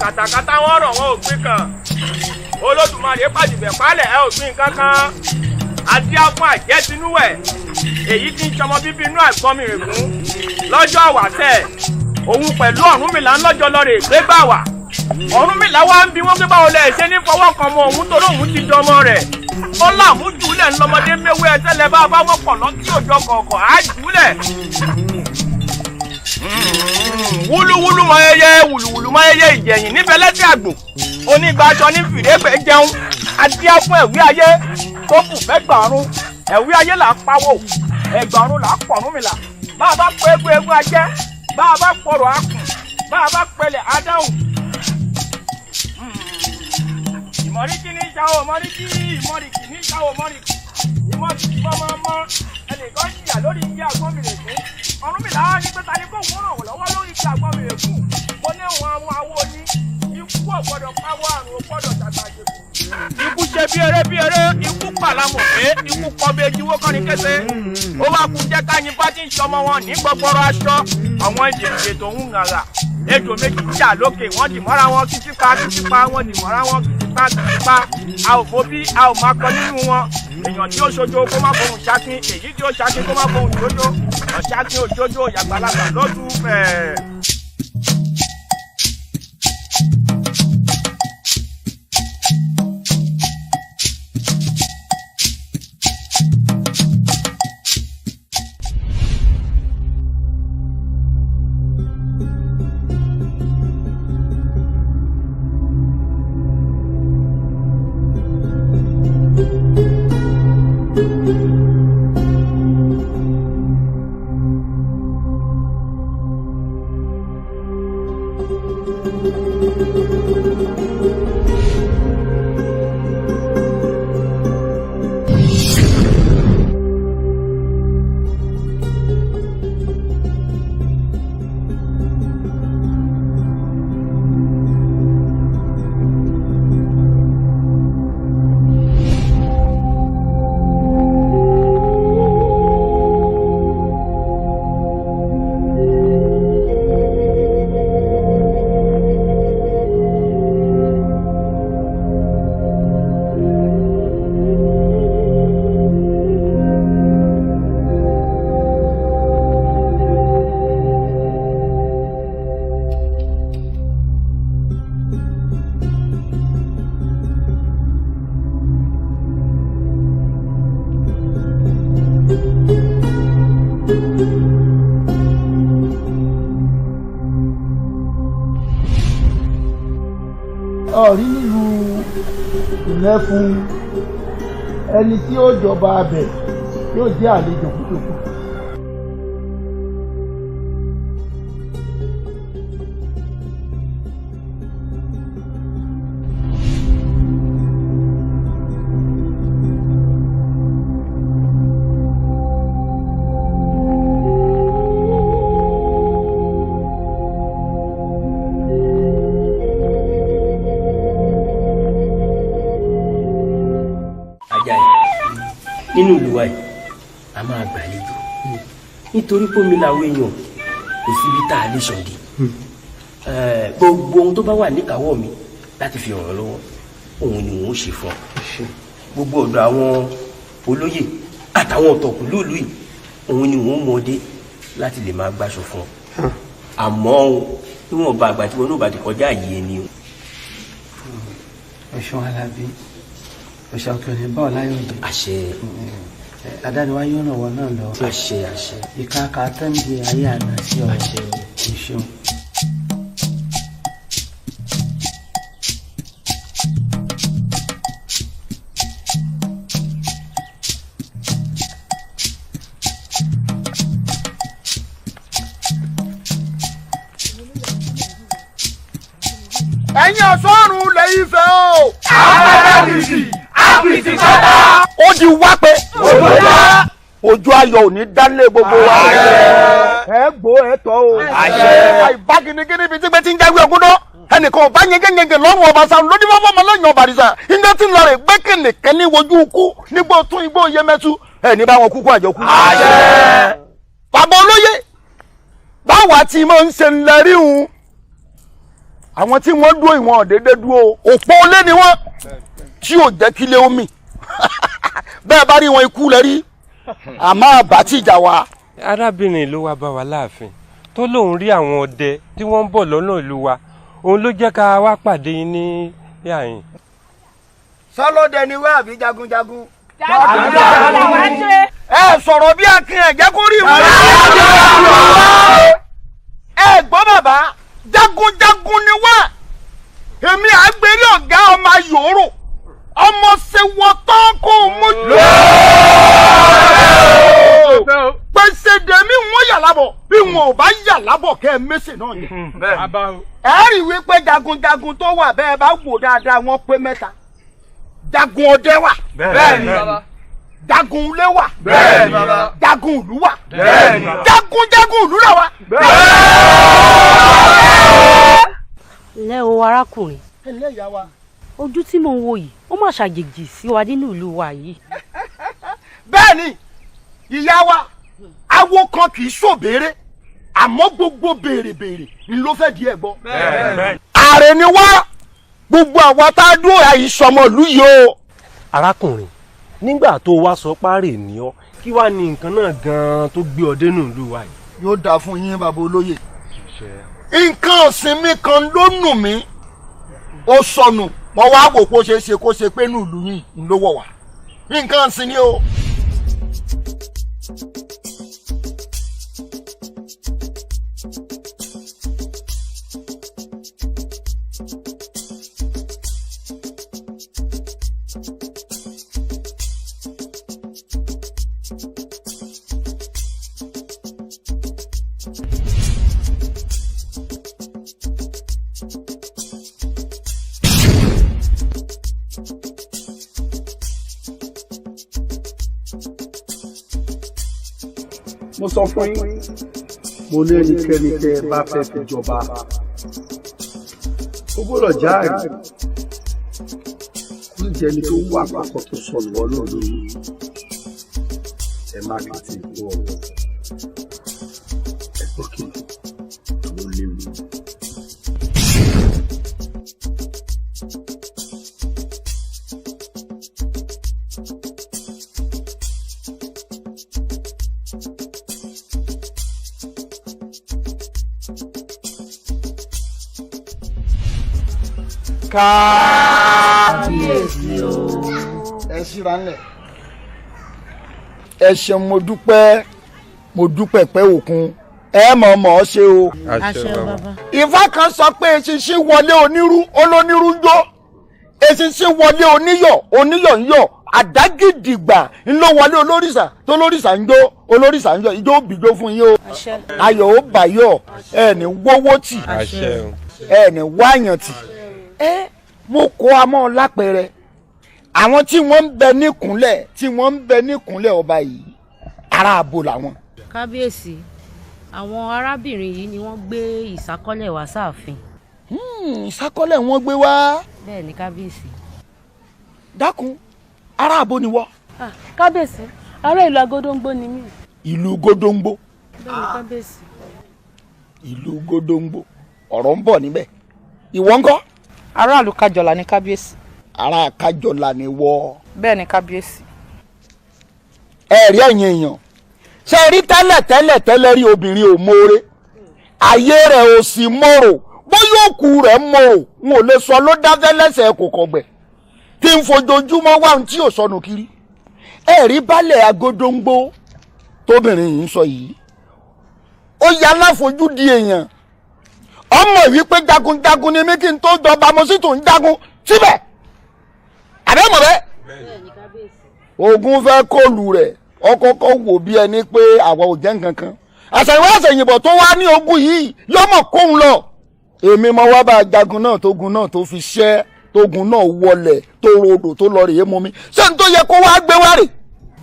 Kàtàkàtà wọn rọ̀ wọn ò gbé kan Olódùmarè pàdìbẹ̀ pálẹ̀ ẹ ò gbé kankan adíá fún àjẹsínúwẹ̀ èyí tí ń sọmọ bíbí inú àgbọn mi rè fún lọ́jọ́ àwàtẹ̀ òun pẹ̀lú Ọ̀rúnmìlà ńlọ́jọ́ lọ́rẹ̀ gbégbà wà Ọ̀rúnmìlà wá ń bí wọ́n gbé báwo lẹ̀ ṣe ní fọwọ́ kan mọ òun tó lóun ti jọmọ rẹ̀ ó làmújúlẹ̀ ńlọmọdé méwé ẹsẹ̀lẹ̀ bá bá wọ́pọ̀ lọ́kì òjò kọ̀ọ̀kọ̀ á jùlẹ̀ wúlúwúlú mọ ẹyẹ wùlùwùlù mọ ẹyẹ ìjẹyìn níbẹ̀ lẹ́sẹ̀ àgbò onígbàjọ ní fìrẹ́pẹ̀ jẹun adíá fún ẹ̀wí ayé tó kù fẹ́gbàrún ẹ̀wí ayé là ń pawó ẹgbàrún là ń pọ̀rúnmìlà bá a bá pẹ́ egun ajẹ́ bá a bá pọ̀rọ̀ akùn bá a bá pẹlẹ̀ adáhùn. ìmọ̀ríkì ní ìṣàwọ̀ mọ́ríkì ìmọ̀ríkì ní ìṣàwọ̀ mọ́ríkì ìmọ̀ríkì mọ́mọ́mọ́ ẹnìkan jìyà lórí igi àgbọ̀nmìrè fún Ọ̀rúnmìlà ní pé ta ni kò wọ́n ràn wọ́n lọ́wọ́ lórí igi àgbọ̀nmìrè fún mo ní àwọn awo ní ikú ọ̀gbọ́dọ̀ pawọ́ àrùn ọ̀gbọ́dọ̀ dàgbàjẹ́ fún. ikú ṣe bí eré ikú pàlámọ̀ pé ikú kọ́ bí ejiwó kọ́ni kése ó wá kú jẹ́ káyín bá ti ń sọmọ wọn ní gbọgbọrọ aṣọ àwọn ìdèjì tó ń ngàrà ejò méjì jà lókè wọ́n dì mọ́ra wọn kìtìpá wọ́n dì mọ́ra wọn kìtìpá a ò fò bí a ò máa kọ nínú wọn èèyàn tí ó ṣojo kó má fohùn ṣákin èyí tí ó ṣákin kó má fohùn jójó ọ̀ṣákin òjójó yàgbàlagbà lọ́dún fẹ́ẹ́. ọ̀rí nílùú ìlẹ́fun ẹni tí ó jọba abẹ yóò jẹ́ àlejò kútòkù. nínú ìlú wa yìí a máa gbàlejò nítorí pé omi làwọn èèyàn kò síbi tá a lè sọ̀dí gbogbo ohun tó bá wà níkàáwọ́ mi láti fi ràn lọ́wọ́ òun ni wọ́n ṣe fún ọ gbogbo ọ̀dọ̀ àwọn olóyè àtàwọn ọ̀tọ̀kùlú ìlú yìí òun ni wọ́n mọ̀ dé láti lè máa gbàṣọ fún ọ àmọ́ níwọ̀n bá àgbà tí wọn náà bá ti kọjá àyè ẹni o Ọ̀ṣun Alábí ọ̀ṣà òkè òní bá ọ̀láyọ̀ jẹ́. àṣẹ. Adániwá yóò ràn wọ́n náà lọ. àṣẹ àṣẹ. Ìkàkà tẹ́ǹdì ayé àná sí ọ. àṣẹ. Ìṣeun. ẹ̀yin ọ̀ṣọ́run lè Ifẹ̀ o. àpìtì kọ́dà. ó di wá pé ojú ayọ̀ ò ní dálé gbogbo wa. ẹ gbó ẹ tọ́ o. àìbá gínígíní bíi tí gbé tí ń jáwé ọgúndọ́ ẹnìkan ọba yẹngẹyẹngẹ lọ́rùn ọba sáà lójú fọ́fọ́ ọmọ lẹ́yìn ọba àdìsá ìjọ tí ń lọ rẹ̀ gbẹ́kẹ̀lẹ̀kẹ́ ní wojú ikú nígbó tún igbó yẹmẹ́tú ẹ̀ ní báwọn kúkú àjọkú. bàbá olóyè báwa tí mo ń ṣe ńlẹ́rí hùn àwọn tí wọ́n dúró ìwọ̀n ọ̀dẹ́dẹ́ dúró òpó olé ni wọ́n tí ò jẹ́ kílé omi bẹ́ẹ̀ bá rí wọn ikú lẹ́rí àmọ́ àbá tí ìjà wa. arábìnrin ló wá bá wa láàfin tó lóun rí àwọn ọdẹ tí wọ́n ń bọ̀ lọ́nà ìlú wa òun ló jẹ́ ká wá pàdé yín ní yàyìn. sọlọ́dẹ ni wá àbí jagunjagun. jagunjagun làwọn ń ṣe. ẹ sọ̀rọ̀ bí akin ẹ̀ jẹ́ kó rí ìwé. ẹ gbọ́ bàbá jagunjagun ni wá èmi àgbèrè ọ̀gá ọmọ yòórò ọmọ ṣe wọ tán kó mú lò. pèsè dèmí wọn yà lábọ̀ bí wọn ò bá yà lábọ̀ kẹ́ ẹ mẹ́sẹ̀ náà ni. ẹ rí i wípé jagunjagun tó wà bẹ́ẹ̀ bá wò dáadáa wọ́n pé mẹ́ta jagun ọdẹ wà. bẹ́ẹ̀ni bàbá. jagun ilé wà. bẹ́ẹ̀ni bàbá. jagun ìlú wà. bẹ́ẹ̀ni bàbá. jagun ìlú là wà. ǹlẹ́ o arákùnrin ẹlẹ́ ìyá wa. ojú tí mò ń wò yìí ó mà ṣàjèjì sí wa nínú ìlú wa yìí. bẹ́ẹ̀ni ìyá wa awo kan kì í ṣòbéèrè àmọ́ gbogbo béèrè ni ló fẹ́ di ẹ̀ gbọ́. ààrẹ ni wá gbogbo àwa tá a dúró àìsọmọ ìlú yìí o. arákùnrin nígbà tó wá sọ páàrè ní ọ kí wàá ní nǹkan náà gan-an tó gbé ọ dénú ìlú wa yìí. yóò dáa fún yín bàbá olóyè. nǹkan ọ̀sìn mi kan ló nù mí ó sọnù mo wá wò pé ó ṣeé ṣe kó ṣe pé nù ìlú yìí ló wọ̀ wá nǹkan ọ̀sìn ni o. mo sọ fún yín mo ní ẹnikẹ́ni tẹ́ ẹ bá fẹ́ fi jọba ó gbọ́dọ̀ jáàrí kó jẹ́ ẹni tó wà pàpọ̀ tó sọnù wọnú lórí ẹ má fi ti kú ọ̀rọ̀ ẹ gbókè tó léwu. kábíyèsí o. ẹ ṣíra ńlẹ̀. ẹ ṣeun mo dúpẹ́ pẹ́ òkun ẹ mọ̀ ọ́ ṣe o. àṣẹ bàbá. Ifá kan sọ pé eṣinṣin wọlé onírú olónírú ń jó eṣinṣin wọlé oníyọ̀ ń yọ̀ àdágìdìgbà ńlọ wọlé olórìṣà tó lórìṣà ń jó olórìṣà ń yọ̀ ìjó òbíjó fún yín o. ayọ̀ ó bàyọ̀ ẹ ní wọ́wọ́ tì ẹ ní wáyàn tì. mo kó amọ́ lápẹẹrẹ àwọn tí wọ́n ń bẹ níkùnlẹ̀ ọba yìí ará abo làwọn. kábíyèsí àwọn arábìnrin yìí ni wọ́n gbé ìsákọ́lẹ̀ wá sáàfin. ìsákọ́lẹ̀ wọ́n gbé wá. bẹ́ẹ̀ ni kábíyèsí. dákun ará abo ni wọ́. kábíyèsí ará ìlú agódóńgbó ni mí. ìlú gódóńgbó. bẹ́ẹ̀ ni kábíyèsí. ìlú gódóńgbó ọ̀rọ̀ ń bọ̀ níbẹ̀ ìwọ ńkọ́. aráàlú kájọlá ni kábíyèsí. ará kájọlá ni wọ́. bẹ́ẹ̀ ni kábíyèsí. ẹ̀rí ẹ̀yin èèyàn ṣe rí tẹ́lẹ̀ rí obìnrin ò mọ́ọ́rẹ́ ayé rẹ̀ ò sì mọ́rò bóyá òkú rẹ̀ mọ́rò n ò lè sọ ló dáfẹ́ lẹ́sẹ̀ kò kọ̀gbẹ̀ tí ń fojoojúmọ́ wá ohun tí ò sọnù kiri. Ẹ̀rí balẹ̀ agodongbo tóbìnrin yìí ń sọ yìí ó yá láfojú di èèyàn. Ọmọ wípé jagunjagun ni mí kí n tó jọba mo sì tún ń jagun síbẹ̀. Àbẹ́mọ̀ bẹ́ẹ̀. Ogun fẹ́ kọlù rẹ̀ ọkọ̀ọ̀kọ̀ wò bí ẹni pé àwa ò jẹ́ nǹkan kan. Àṣàyìnwá àṣẹ̀yìnbọ̀ tó wá ní ogun yìí yọmọ kóhun lọ. Èmi mo wá bá jagun náà tó fi ṣẹ́ tógun náà wọlẹ̀ tó rodò tó lọ rèé mú mi. Ṣé n tó yẹ kó wá gbé wá rè?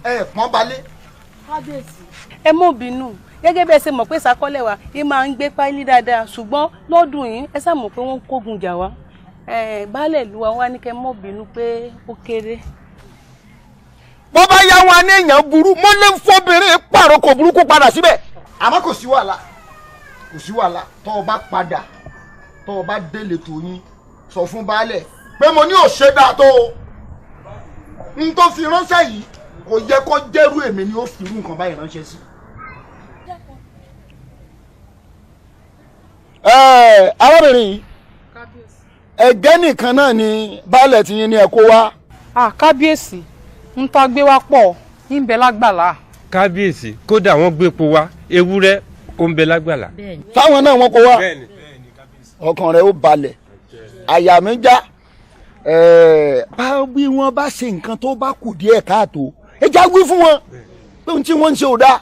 Ẹ pọ́n balẹ̀. Kábíyèsí ẹ mú bínú gẹ́gẹ́ bí ẹ ṣe mọ̀ pé ìsákọ́lẹ̀ wa yìí máa ń gbé páálí dáadáa ṣùgbọ́n lọ́dún yìí ẹ sá mọ̀ pé wọ́n ń kógun jà wá. Baálẹ̀ ìlú wa wá ní kẹ́ mọ̀ bínú pé ó kéré. Bó bá yá wọn ní èèyàn burú mo lè fọbìnrin pààrọ̀ kò burúkú padà síbẹ̀. Àmọ́ kò sí wàhálà tó o bá padà tó o bá délé tó yín sọ fún baálẹ̀ pé mo ní òṣè dáa tó o n tó fi ránṣẹ́ yìí kò yẹ kó jẹ́rú èmi ni ó fi irú nǹkan báyìí ránṣẹ́ sí. Arábìnrin yìí ẹ̀gẹ́ nìkan náà ni baálẹ̀ tí yín ní ẹ kó wá. Kábíyèsí ń tọ́ gbé wá pọ̀ ń bẹ lágbàlá. Kábíyèsí kódà wọ́n gbé epo wá ewúrẹ́ ó ń bẹ lágbàlá. Táwọn náà wọ́n kó wá ọkàn rẹ̀ ó balẹ̀ àyà mi já. Bá bí wọ́n bá ṣe nǹkan tó bá kù díẹ̀ káàtó ẹ já wí fún wọn pé ohun tí wọ́n ń ṣe ò dáa.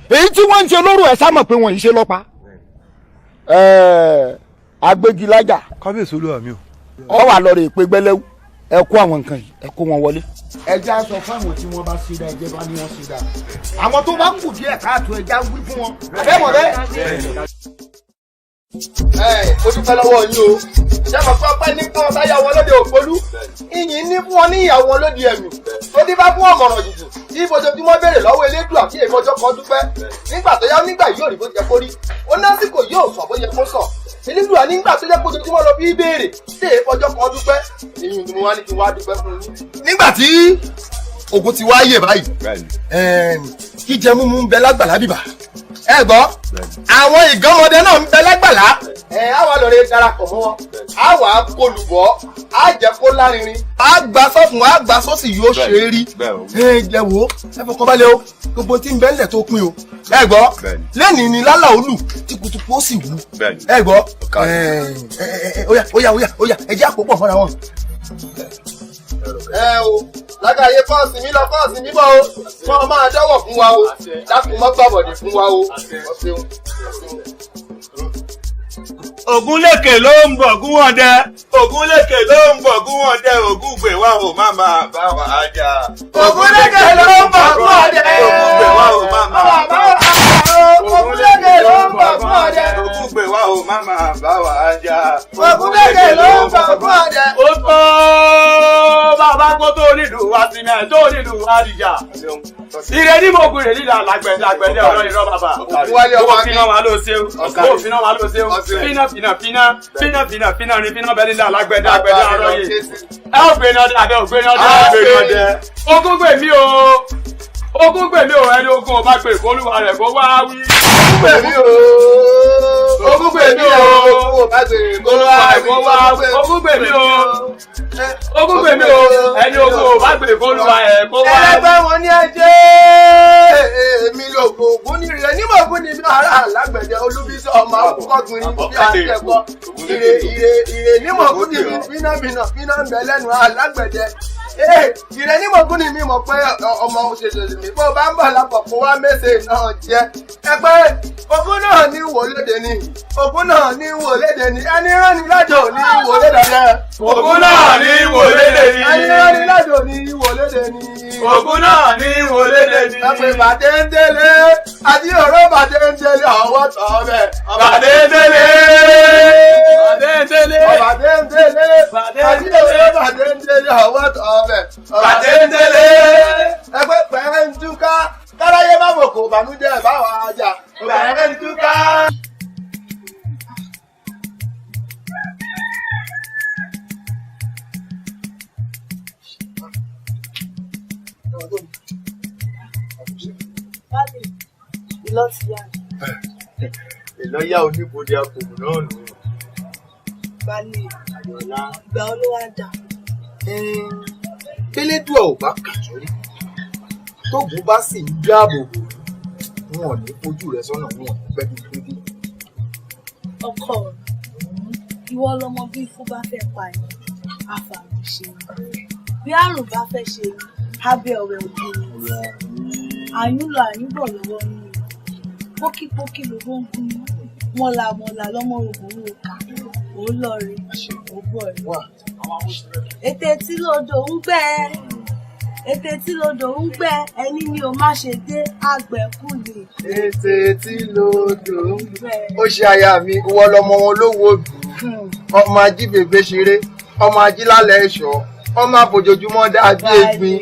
Èyí tí wọ́n ń ṣe lóru ẹ̀ sá mọ̀ pé wọ́n yìí ṣe lọ́pàá. Agbégilájà. Kábíyèsí olúwa mi o. Ọ wà lọ rè pé gbẹlẹ́wù ẹ kó àwọn nǹkan yìí ẹ kó wọn wọlé. Ẹ já sọ fáwọn tí wọ́n bá ṣe dá ẹjẹ́ bá ní wọ́n ṣe dá. Àwọn tó bá kù díẹ̀ káàtó ẹ já wí fún wọn. Àbẹ́mọ̀ bẹ́ẹ̀. Ó dúpẹ́ lọ́wọ́ yín o. Ìjọba fún ọpẹ́ ní fún ọ̀tá ìyàwó ọlọ́dẹ ògbólú. Ìyìn ní fún wọn ní ìyàwó ọlọ́dẹ ẹ̀mí. Tó dí bá fún ọ̀mọ̀ràn jùjù. Tí ìfojoojúmọ́ béèrè lọ́wọ́ elédùn àti ìfọjọ́ kan dúpẹ́. Nígbà tó yá nígbà yóò rí bó jẹ kó rí. Ó lásìkò yóò sọ bó yẹ kó sọ. Elédùn àní nígbà tó jẹ́ kó ojoojúmọ́ lọ bí béèrè. Tí ìfọjọ́ kan dúpẹ́. Èyí ni mo wá ní kí n wá dúpẹ́ fún yín. Nígbà tí ogun ti wá yè báyìí. Jíjẹ múmu ń bẹ lágbàlá bíbà. Ẹ gbọ́ àwọn ìgànmọdé náà ń bẹ lágbàlá. Á wà lọ́rẹ́ darapọ̀ mọ́ wọn. Á wà á kólùbọ́. Á jẹ́ kó lárinrin. Á gba sọ́fun á gba sọ́sì yóò ṣe é rí. Jẹ wo ẹ fọkàn balẹ̀ o gbogbo tí ń bẹ ńlẹ̀ tó pin o. Ẹ gbọ́ lẹ́nìí ni lálà olù tí kutuku ó sì wú. Ẹ gbọ́ óyá ẹ jẹ́ àpòpọ̀ fọ́ra wọn. O lágàáyé fọ́ọ̀sì mi lọ fọ́ọ̀sì mi bọ̀ o kọ́ ọ máa dọ́wọ̀ fún wa o dákun mọ́ gbàbọ̀dé fún wa o. Ògúnlékè ló ń bọ̀ gún wọn dẹ. Ògúnlékè ló ń bọ̀ gún wọn dẹ. Ògúngbè wa ò má máa bá wa jà. Ògúnlékè ló ń bọ̀ gún wọn dẹ. Ògúngbè wa ò má máa bá wa jà. Ògúnlékè ló ń bọ̀ gún wọn dẹ. Ògúngbè wa ò má máa bá wa jà. Ògúnlékè ló ń bọ̀ gún wọn dẹ. Ó tó bàbá kó tó nílùú wa sí náà tó nílùú wa dìjà. Ire ní mo gbèrè lílà lágbẹ̀dẹ ọ̀rọ̀ ìrọ̀ bàbá. Ó fi náà wà ló ṣe o. Ó fi náà wà ló ṣe o. Fínà ni fínà bẹ́ẹ̀ nílà lágbẹ̀dẹ ọ̀rọ̀ yìí. Ẹ ò gbé náà dé àbẹ́ ò gbé náà dé. Ogún gbè mí o ẹni ogun ọba gbè kólúwa rẹ̀ kó wá wí. Ogún gbè mí o ọba gbè kólúwa rẹ̀ kó wá wí. Ogún gbè mí o ẹni ogun ọba gbè kólúwa rẹ̀ kó wá wí. Ẹlẹgbẹ́ wọn ní ẹjẹ́ èmi lògùn ògún ní rẹ̀ nímọ̀ ògún ní ara alágbẹ̀dẹ olúbísọ̀ ọmọ akọ́gbìnrin bí akẹ́kọ̀ọ́ ire nímọ̀ ògún ní fínà ń bẹ lẹ́nu alágbẹ̀dẹ. Ìrẹ́ ní mọ̀gún ni mi mọ̀ pé ọmọ òṣèlú mi bó bá ń bọ̀ lápapọ̀ kó wá mẹ́sẹ̀ náà jẹ́. Ẹgbẹ́ ogún náà ní wòlédè ni ogún náà ní wòlédè ni ẹni rán ni lájò ní wòlédè ni. Ogún náà ní wòlédè ni. Ẹni rán ni lájò ní wòlédè ni. Ogún náà ní wòlédè ni. Ẹ̀pẹ̀ bàdé ń délé àti ọ̀rọ̀ bàdé ń délé ọwọ́ tọ̀ bẹ̀. Bàdé ń délé. Bàdé ń délé. Bàdé ń délé. Àti ọ̀rọ̀ bàdé ń délé ọwọ́ tọ̀ bẹ̀. Bàdé ń délé. Ẹgbẹ́ pẹ̀rẹ́ ń túká káráyé bá wò kò bànújẹ́ báwa ajá. Pẹ̀rẹ́ ń túká. Ìlọ́yà oníbodè akòmù náà nù. Balẹ̀ ìgbà olówó àdá. kélédùà ò bá kàjọrí tóògùn bá sì ń dáàbò bò wọn ò ní fojú rẹ sọ́nà wọn ò ní gbẹdúgbẹdú. ọkọ ìwọ lọmọ bí ikú bá fẹ́ pa ẹ àfààní ṣe bí àrùn bá fẹ́ ṣe abẹ́ ọ̀rẹ́ òde àyúnlọ àyúnbọ̀ lọ́wọ́ nínú pókípókí ló ń gún mọ́làmọ́là lọ́mọ rògbòrò òkà ó lọ rí ó bọ̀ rí. ètè tí lodò ń gbẹ ètè tí lodò ń gbẹ ẹni ni o má ṣe dé àgbẹ̀kùlé. ètè tí lodò ń gbẹ ó ṣe aya mi ìwọ lọmọ wọn lówó ọmọ ajíbèbè ṣeré ọmọ ajílálẹ̀ ẹ̀ṣọ́ ọmọ àbòjòjúmọ́ dàbí egbin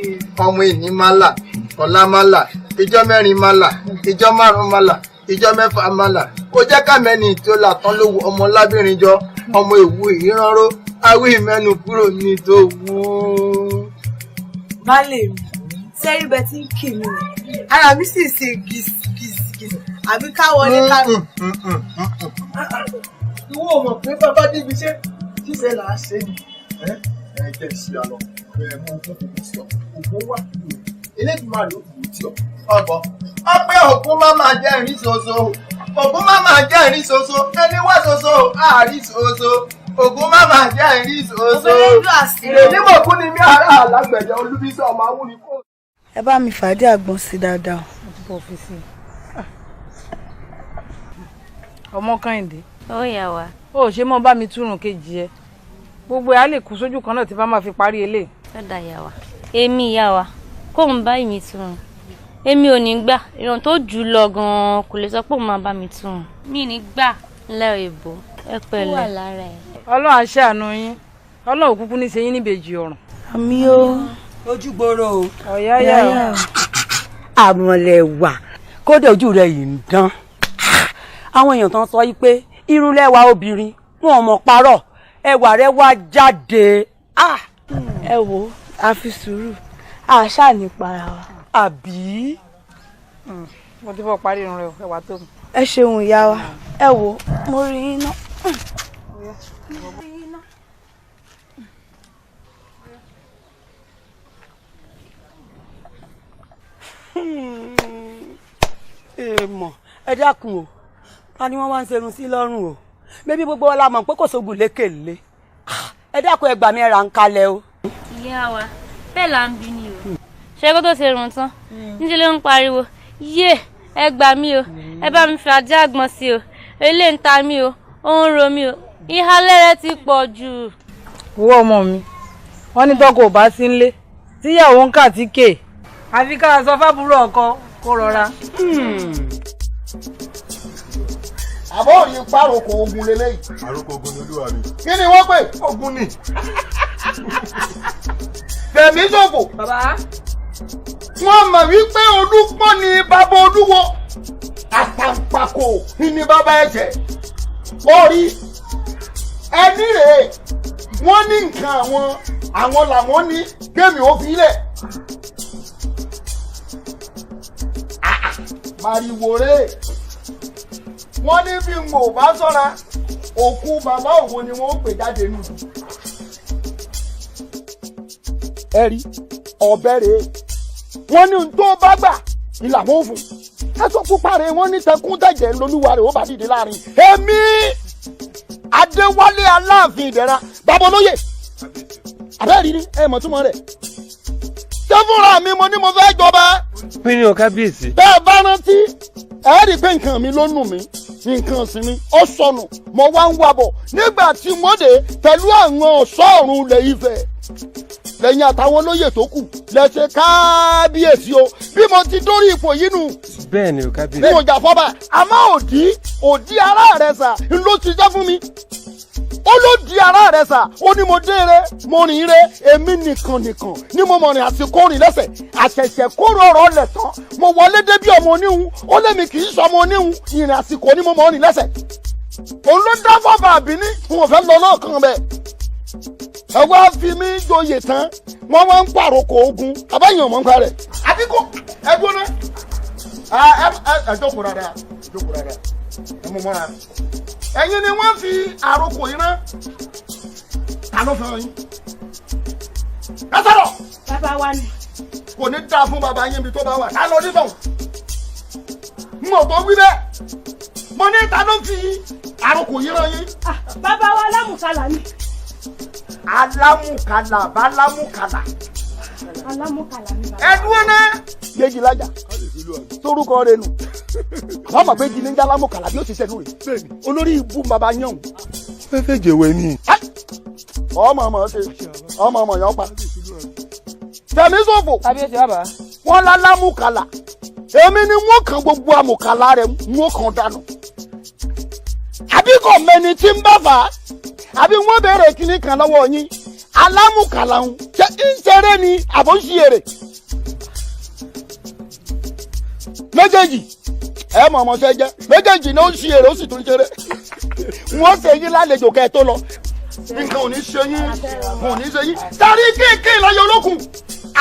ọmọ ìní málà ọ̀la málà ìjọ mẹ́rin málà ìjọ márùn málà ìjọ mẹ́fà málà kò jẹ́ kámẹ́ni tó là tán lówó ọmọ lábẹ́rin jọ ọmọ ìwú ìránró awí ìmẹ́nu kúrò ní tó wú. baálé mi sẹ́rí bẹ́ẹ̀ tí ń kì mí ara mi sì ṣe gìsìgìsì àbí ká wọlé ká. ìwọ ò mọ̀ pé bàbá débi ṣíṣe là á ṣe ni ẹ jẹ́ ìṣe àlọ́ ẹ mọ ogún kò sí ọ ògùn wà nínú Elédùmarè ló kù tí ọ. ọgbọ́n ọpẹ́ ògún má máa jẹ́ ìrìn ṣoṣo ògún má máa jẹ́ ìrìn ṣoṣo ẹni wá ṣoṣo àárín ṣoṣo ògún má máa jẹ́ ìrìn ṣoṣo ìrèlí mọ̀kún ni mí ará alágbẹ̀dẹ olúbísọ̀ ọmọ awúni kò. ẹ bá mi fàdí àgbọn sí dáadáa. ọmọ Kẹ́hìndé. ó yà wá. ó ṣe mọ́ bá mi túrùn kejì ẹ gbogbo ẹ á lè kú sójú kan náà tí bá máa fi parí eléyìí. ó dà yà wá. èmi yà wá kóun bá mi túrùn èmi ò ní gbà ìràn tó jù lọ gan-an kò lè sọ pé òun máa bá mi túrùn mi ní gbà lẹ́rọ ìbò ẹ pẹ̀lẹ́. ó wà lára ẹ̀. ọlọ́run á ṣàánú yín ọlọ́run òkúkú ní í ṣe yín níbejì ọ̀run. àmì o. ojúgbòrò o. ọ̀yáyà. àmọ̀lẹ̀ wà kódà ojú rẹ̀ yìí ń dán. àwọn èèyàn tán sọ yìí pé irun lẹ́wà obìnrin wọn ò mọ̀ parọ́ ẹwà rẹ̀ wá jáde. ẹ wo a fi sùúrù àṣà ní para wa. àbí. mo ti fọ́ parí irun rẹ̀ ẹwà tó mi. ẹ ṣeun ìyá wa ẹ wo mo rí yín náà. èèmọ̀ ẹ dákun o ta ni wọ́n wá ń serun sí lọ́rùn o bébí gbogbo wa la mọ̀ pé kò sógun lékèlé ẹ dákun ẹ gbà mí ẹ ra ń kalẹ̀ o. ìyá wa bẹ́ẹ̀ là ń bí ni o ṣé kó tó ṣe rùn tán níṣẹ́ ló ń pariwo yé ẹ gbà mí o ẹ bá mi fi ajá àgbọn sí o ilé ń ta mí o ó ń ro mí o ìhàlẹ́rẹ́ ti pọ̀ jù. owó ọmọ mi wọ́n ní tọ́kọ ò bá sí ńlé tíyàwó ń kà tí kè àfi ká sọ fábúrò ọkọ kó rọra. àbọ̀ òní pàrokò ogun lélẹ́yìí. àròkọ ogun ni olúwa mi. kí ni wọ́n pè. ogun ni. tẹ̀mí ṣòfò. bàbá. wọ́n mọ̀ wípé olúpọ̀ ni bàbá olúwo àtàǹpàkò ni bàbá ẹ̀jẹ̀. orí ẹni rèé wọ́n ní nǹkan àwọn làwọn ní kémi ò fi lẹ̀. màrìwò rèé wọ́n ní bí n ò bá ṣọ́ra òkú bàbá òun ni wọ́n pè jáde nù. ẹ rí ọ̀bẹ rèé wọ́n ní tó bá gbà ni làwọn ò fún ẹ̀sọ́ pupa rèé wọ́n ní tẹkún tẹ̀jẹ̀ lolúwa rèé ó bá dìde láàrin èmi Adéwálé Aláàfin Ìdẹ̀ra bàbá olóyè àbẹ́ẹ̀rí ni ẹ mọ̀ túmọ̀ rẹ̀ ṣé fúnra mi mo ní mo fẹ́ jọba. pinnu o kábíyèsí. bẹ́ẹ̀ bá rántí ẹ rí i pé nǹkan mi ló nù mí nǹkan ọ̀sìn mi ó sọnù mo wá ń wabọ̀ nígbà tí mo dé pẹ̀lú àwọn ọ̀ṣọ́ ọ̀run ilẹ̀ Ifẹ̀ lẹ́yìn àtàwọn olóyè tó kù lẹ́sẹ̀ kábíyèsí o bí mo ti dórí ipò yìí nù. bẹ́ẹ̀ ni o kábíyèsí. bí mo jà fọ́ba àmọ́ òdì ara rẹ̀ sà ló ti jẹ́ fún mi ó ló di ara rẹ̀ sà ó ní mo dé re mo rìn re èmi nìkan ni mo mọ̀ rìn àti kórìn lẹ́sẹ̀ àṣẹ̀ṣẹ̀ kóró ọ̀rọ̀ lẹ̀ tán mo wọlé dé bí ọmọ oníhun ó lémi kì í sọ ọmọ oníhun ìrìn àsìkò ni mo mọ̀ rìn lẹ́sẹ̀ òun ló dá fọ́ba àbíní n ò fẹ́ lọ lọ́ọ̀kan bẹ́ẹ̀ ẹ wá fi mí joyè tán wọ́n wá ń pàrokò ogun abáyàn mọ́ nípa rẹ̀ àdínkù ẹ gbóná ẹ jókòó dáadáa ẹ mú mọ́ra ẹ̀yin ni wọ́n fi àrokò yìí rán ta ló fẹ́ yín ẹ sọ̀rọ̀. bàbá wa ni. kò ní dáa fún bàbá yín bí tó bá wà ká lọ níbọn. n ò tó wí bẹ́ẹ̀ mo ní ta ló fi àròkò yín rán yín. bàbá wa alámùkálà ni. alámùkálà bálámùkálà. alámùkálà ni bàbá. ẹ dúró náà. yéjì lájà torúkọ rẹ nù wọn mọ̀ pé jí ní jálámùkálà bí ó ti sẹ́nu rẹ̀ olórí ibú bàbá yàn o. fẹ́fẹ́ jẹ̀wẹ́ ni. ọmọ ṣe ọmọ yàn pa. tẹ̀mí sọ̀fọ̀. kábíyèsí bàbá. wọn lálámùkálà èmi ni wọn kàn gbogbo àmùkálà rẹ wọn kàn dànù. àbí kò mẹni tí ń bá fà á àbí wọn béèrè kíní kan lọ́wọ́ yín alámùkálà ń ṣeré ni àbò ń ṣí èrè. méjèèjì ẹ mọ ọmọ ṣe jẹ méjèèjì ni ó ń ṣí èrè ó sì tún ṣeré wọn ṣe yín lálejò kẹ tó lọ nǹkan ò ní ṣe yín kò ní ṣe yín sáré kéèké láyé olókùn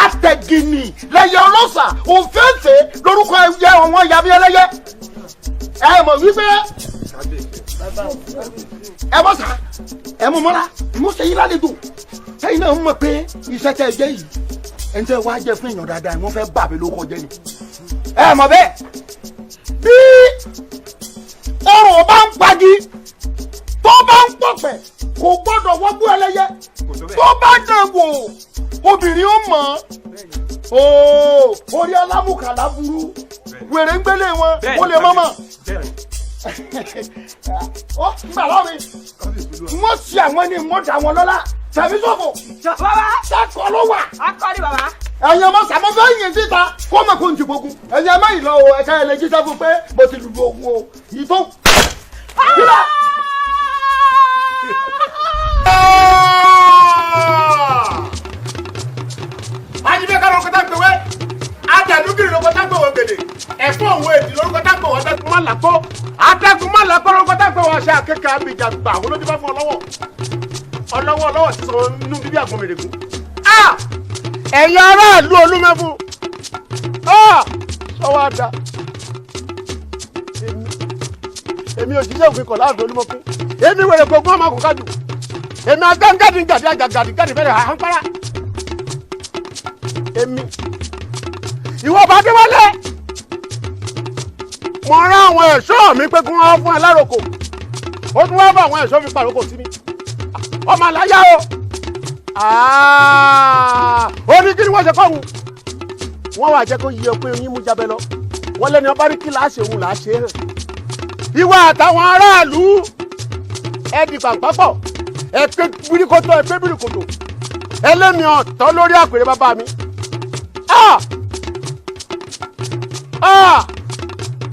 àtẹ̀gìnì lẹ́yẹ ọlọ́sà òféèfé lórúkọ ẹyẹ ọ̀wọ́n yàbí ẹlẹ́yẹ ẹ mọ̀ wípé ẹ mọ̀ sá ẹ mọ̀ mọ́ra mo ṣe yín lálejò ẹ̀yin náà mọ̀ pé iṣẹ́ tẹ́ ẹ jẹ́ yìí ẹni tẹ́ wá jẹ́ fún èèyàn dáadáa wọ́n fẹ́ bà mí lórúkọ jẹ́ ni ẹ mọ̀ bẹ́ẹ̀ bí ọrùn bá ń pagi tó bá ń pọ̀pẹ̀ kò gbọ́dọ̀ wọ́gbó ẹlẹ́yẹ tó bá dẹ̀ wò obìnrin ó mọ̀ ọ́ orí alámùkàlà burú wèrè ń gbélé wọn ó lè mọ́mọ́ ó gbà lọ́mi wọ́n ṣe àwọn ẹni mọ́ta wọn lọ́la tẹ̀mí sọ̀fọ̀ bàbá sẹ́kọ̀ọ́ ló wà. akọni bàbá. ẹ̀yin ọmọ sàmọ́ fẹ́ yìn síta kó mọ̀ kó ń ti gbógun ẹ̀yin ẹ̀ má yìí lọ o ẹ̀ka ẹ̀ lè jíṣẹ́ fún pé mo ti lùlù òun o yìí tó. ajibe ká lórúkọ tá ń pèwé àtẹnugiri lórúkọ tá ń pèwé gèdè ẹ̀fọ́ òun èdè lórúkọ tá ń pèwé ọ̀tẹ́gun má làkó àtẹ́gun má làkó lórúkọ tá ń pèwé ọ̀ṣẹ́ àkẹ́kẹ́ àbíjà gbà àwọn olójú bá fún ọlọ́wọ́ sísọ nínú bíbí àgbọn mèrègún. ẹ̀yin aráàlú olúmẹ́fún sọ́wọ́ àdá èmi òjíṣẹ́ òfin kọ̀ láàbò olúmọ́fún èmi wèrè gbogbo ọmọ kò kájú èmi agángádì gàdí àgàgàdì bẹ̀rẹ̀ àhánpárá èmi ìwọ bá dé wọlé mo rán àwọn ẹ̀ṣọ́ mi pé kí wọ́n fún ẹ láròkò ó tún wá bá àwọn ẹ̀ṣọ́ fi pàrókò sí mi ọmọ àlàyé o ó ní kí ni wọ́n ṣe kọ́ òun wọ́n wà jẹ́ kó yí ọ pé oyin mú jábẹ́ lọ wọ́n lẹ́ni ọba rí kí láṣẹ òun láṣẹ hàn ìwọ àtàwọn aráàlú ẹ di pàǹpápọ̀ ẹ pé bíríkótó ẹ pé bíríkótó ẹlẹ́mi ọ̀tọ́ lórí àpèrè bàbá mi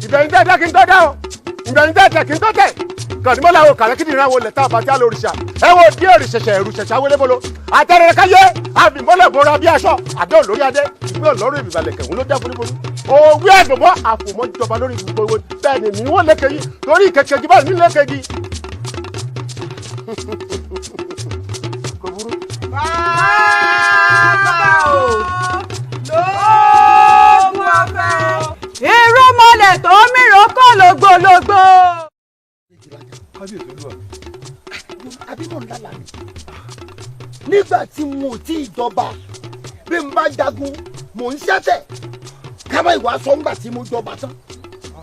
ìbẹ̀yìn tẹ́ kí n tọ́ dá o ìbẹ̀yìn tẹ́ kí n tọ́ tẹ̀ kàdúmọ́lá wo kàrẹ́ kíndìnrín àwọn olè tá a bá já lóríṣà ẹ wo díẹ̀ òrìṣẹ̀ṣẹ̀ ẹ̀rù ṣẹ̀ṣẹ̀ awélébolo àtẹ̀rẹ̀ káyé àbìmọ́lẹ̀ bora bí aṣọ àdé olórí adé ìgbé olórí ìbìbàlẹ̀ kẹ̀hún ló dẹ́ fúnibolu òwe àdùnmọ́ àfòmọ́ jọba lórí gbogbo owó bẹ́ẹ̀ ni mi wọ́n lékè yìí torí ìkẹ̀kẹ̀jì báyìí ní lékè yìí. kò burú. bàbá o lóògùn ọ̀fẹ́ irú mọ́lẹ̀ tó mìíràn kọ́ lógbólógbó. abímọ̀ ńlá la ni nígbà tí mo ti ìjọba bí n bá jagun mò ń ṣẹ́tẹ̀ kábà ìwà sọ́ngbà tí mo jọba tán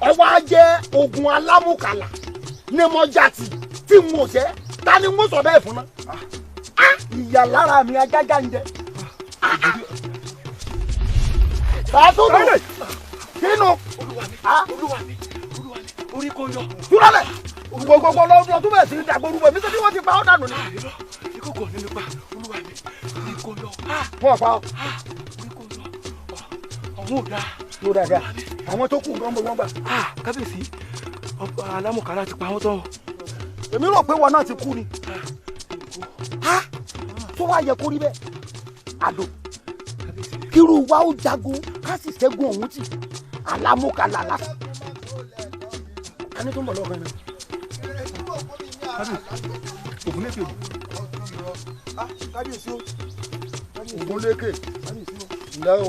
ẹ wá jẹ́ ogun alámùkàlà ní mo jàtì tí mo ṣẹ́ ta ni mo sọ bẹ́ẹ̀ fún náà ìyà lára mi ajájá ń jẹ. sàtúndù kínú olúwa mi orí kò yọ túrọ̀lẹ̀ gbogbo lọ́dún tó bẹ̀ sí dàgbòrúgbò mi sọ́dí wọ́n ti pa ọ́ dànù ni. ìkókò ní nípa olúwa mi orí kò yọ. wọ́n pa ọ́ orí kò yọ ọ̀hún ò dáa. ló dáadáa àwọn tó kù nǹkan bọ̀ wọ́n gbà. kábíyèsí alámùkálà ti pa wọ́n tán. èmi rò pé wọn náà ti kú ni. tó wá yẹ kó rí bẹ́ẹ̀ àdó kírú wa ó jagun ká sì ṣẹ́gun ọ̀hún tì alámùkálà lásán. a ní tó ń bọ̀ lọ́kàn náà. ògúnlékè ògúnlékè ǹlẹ́ o.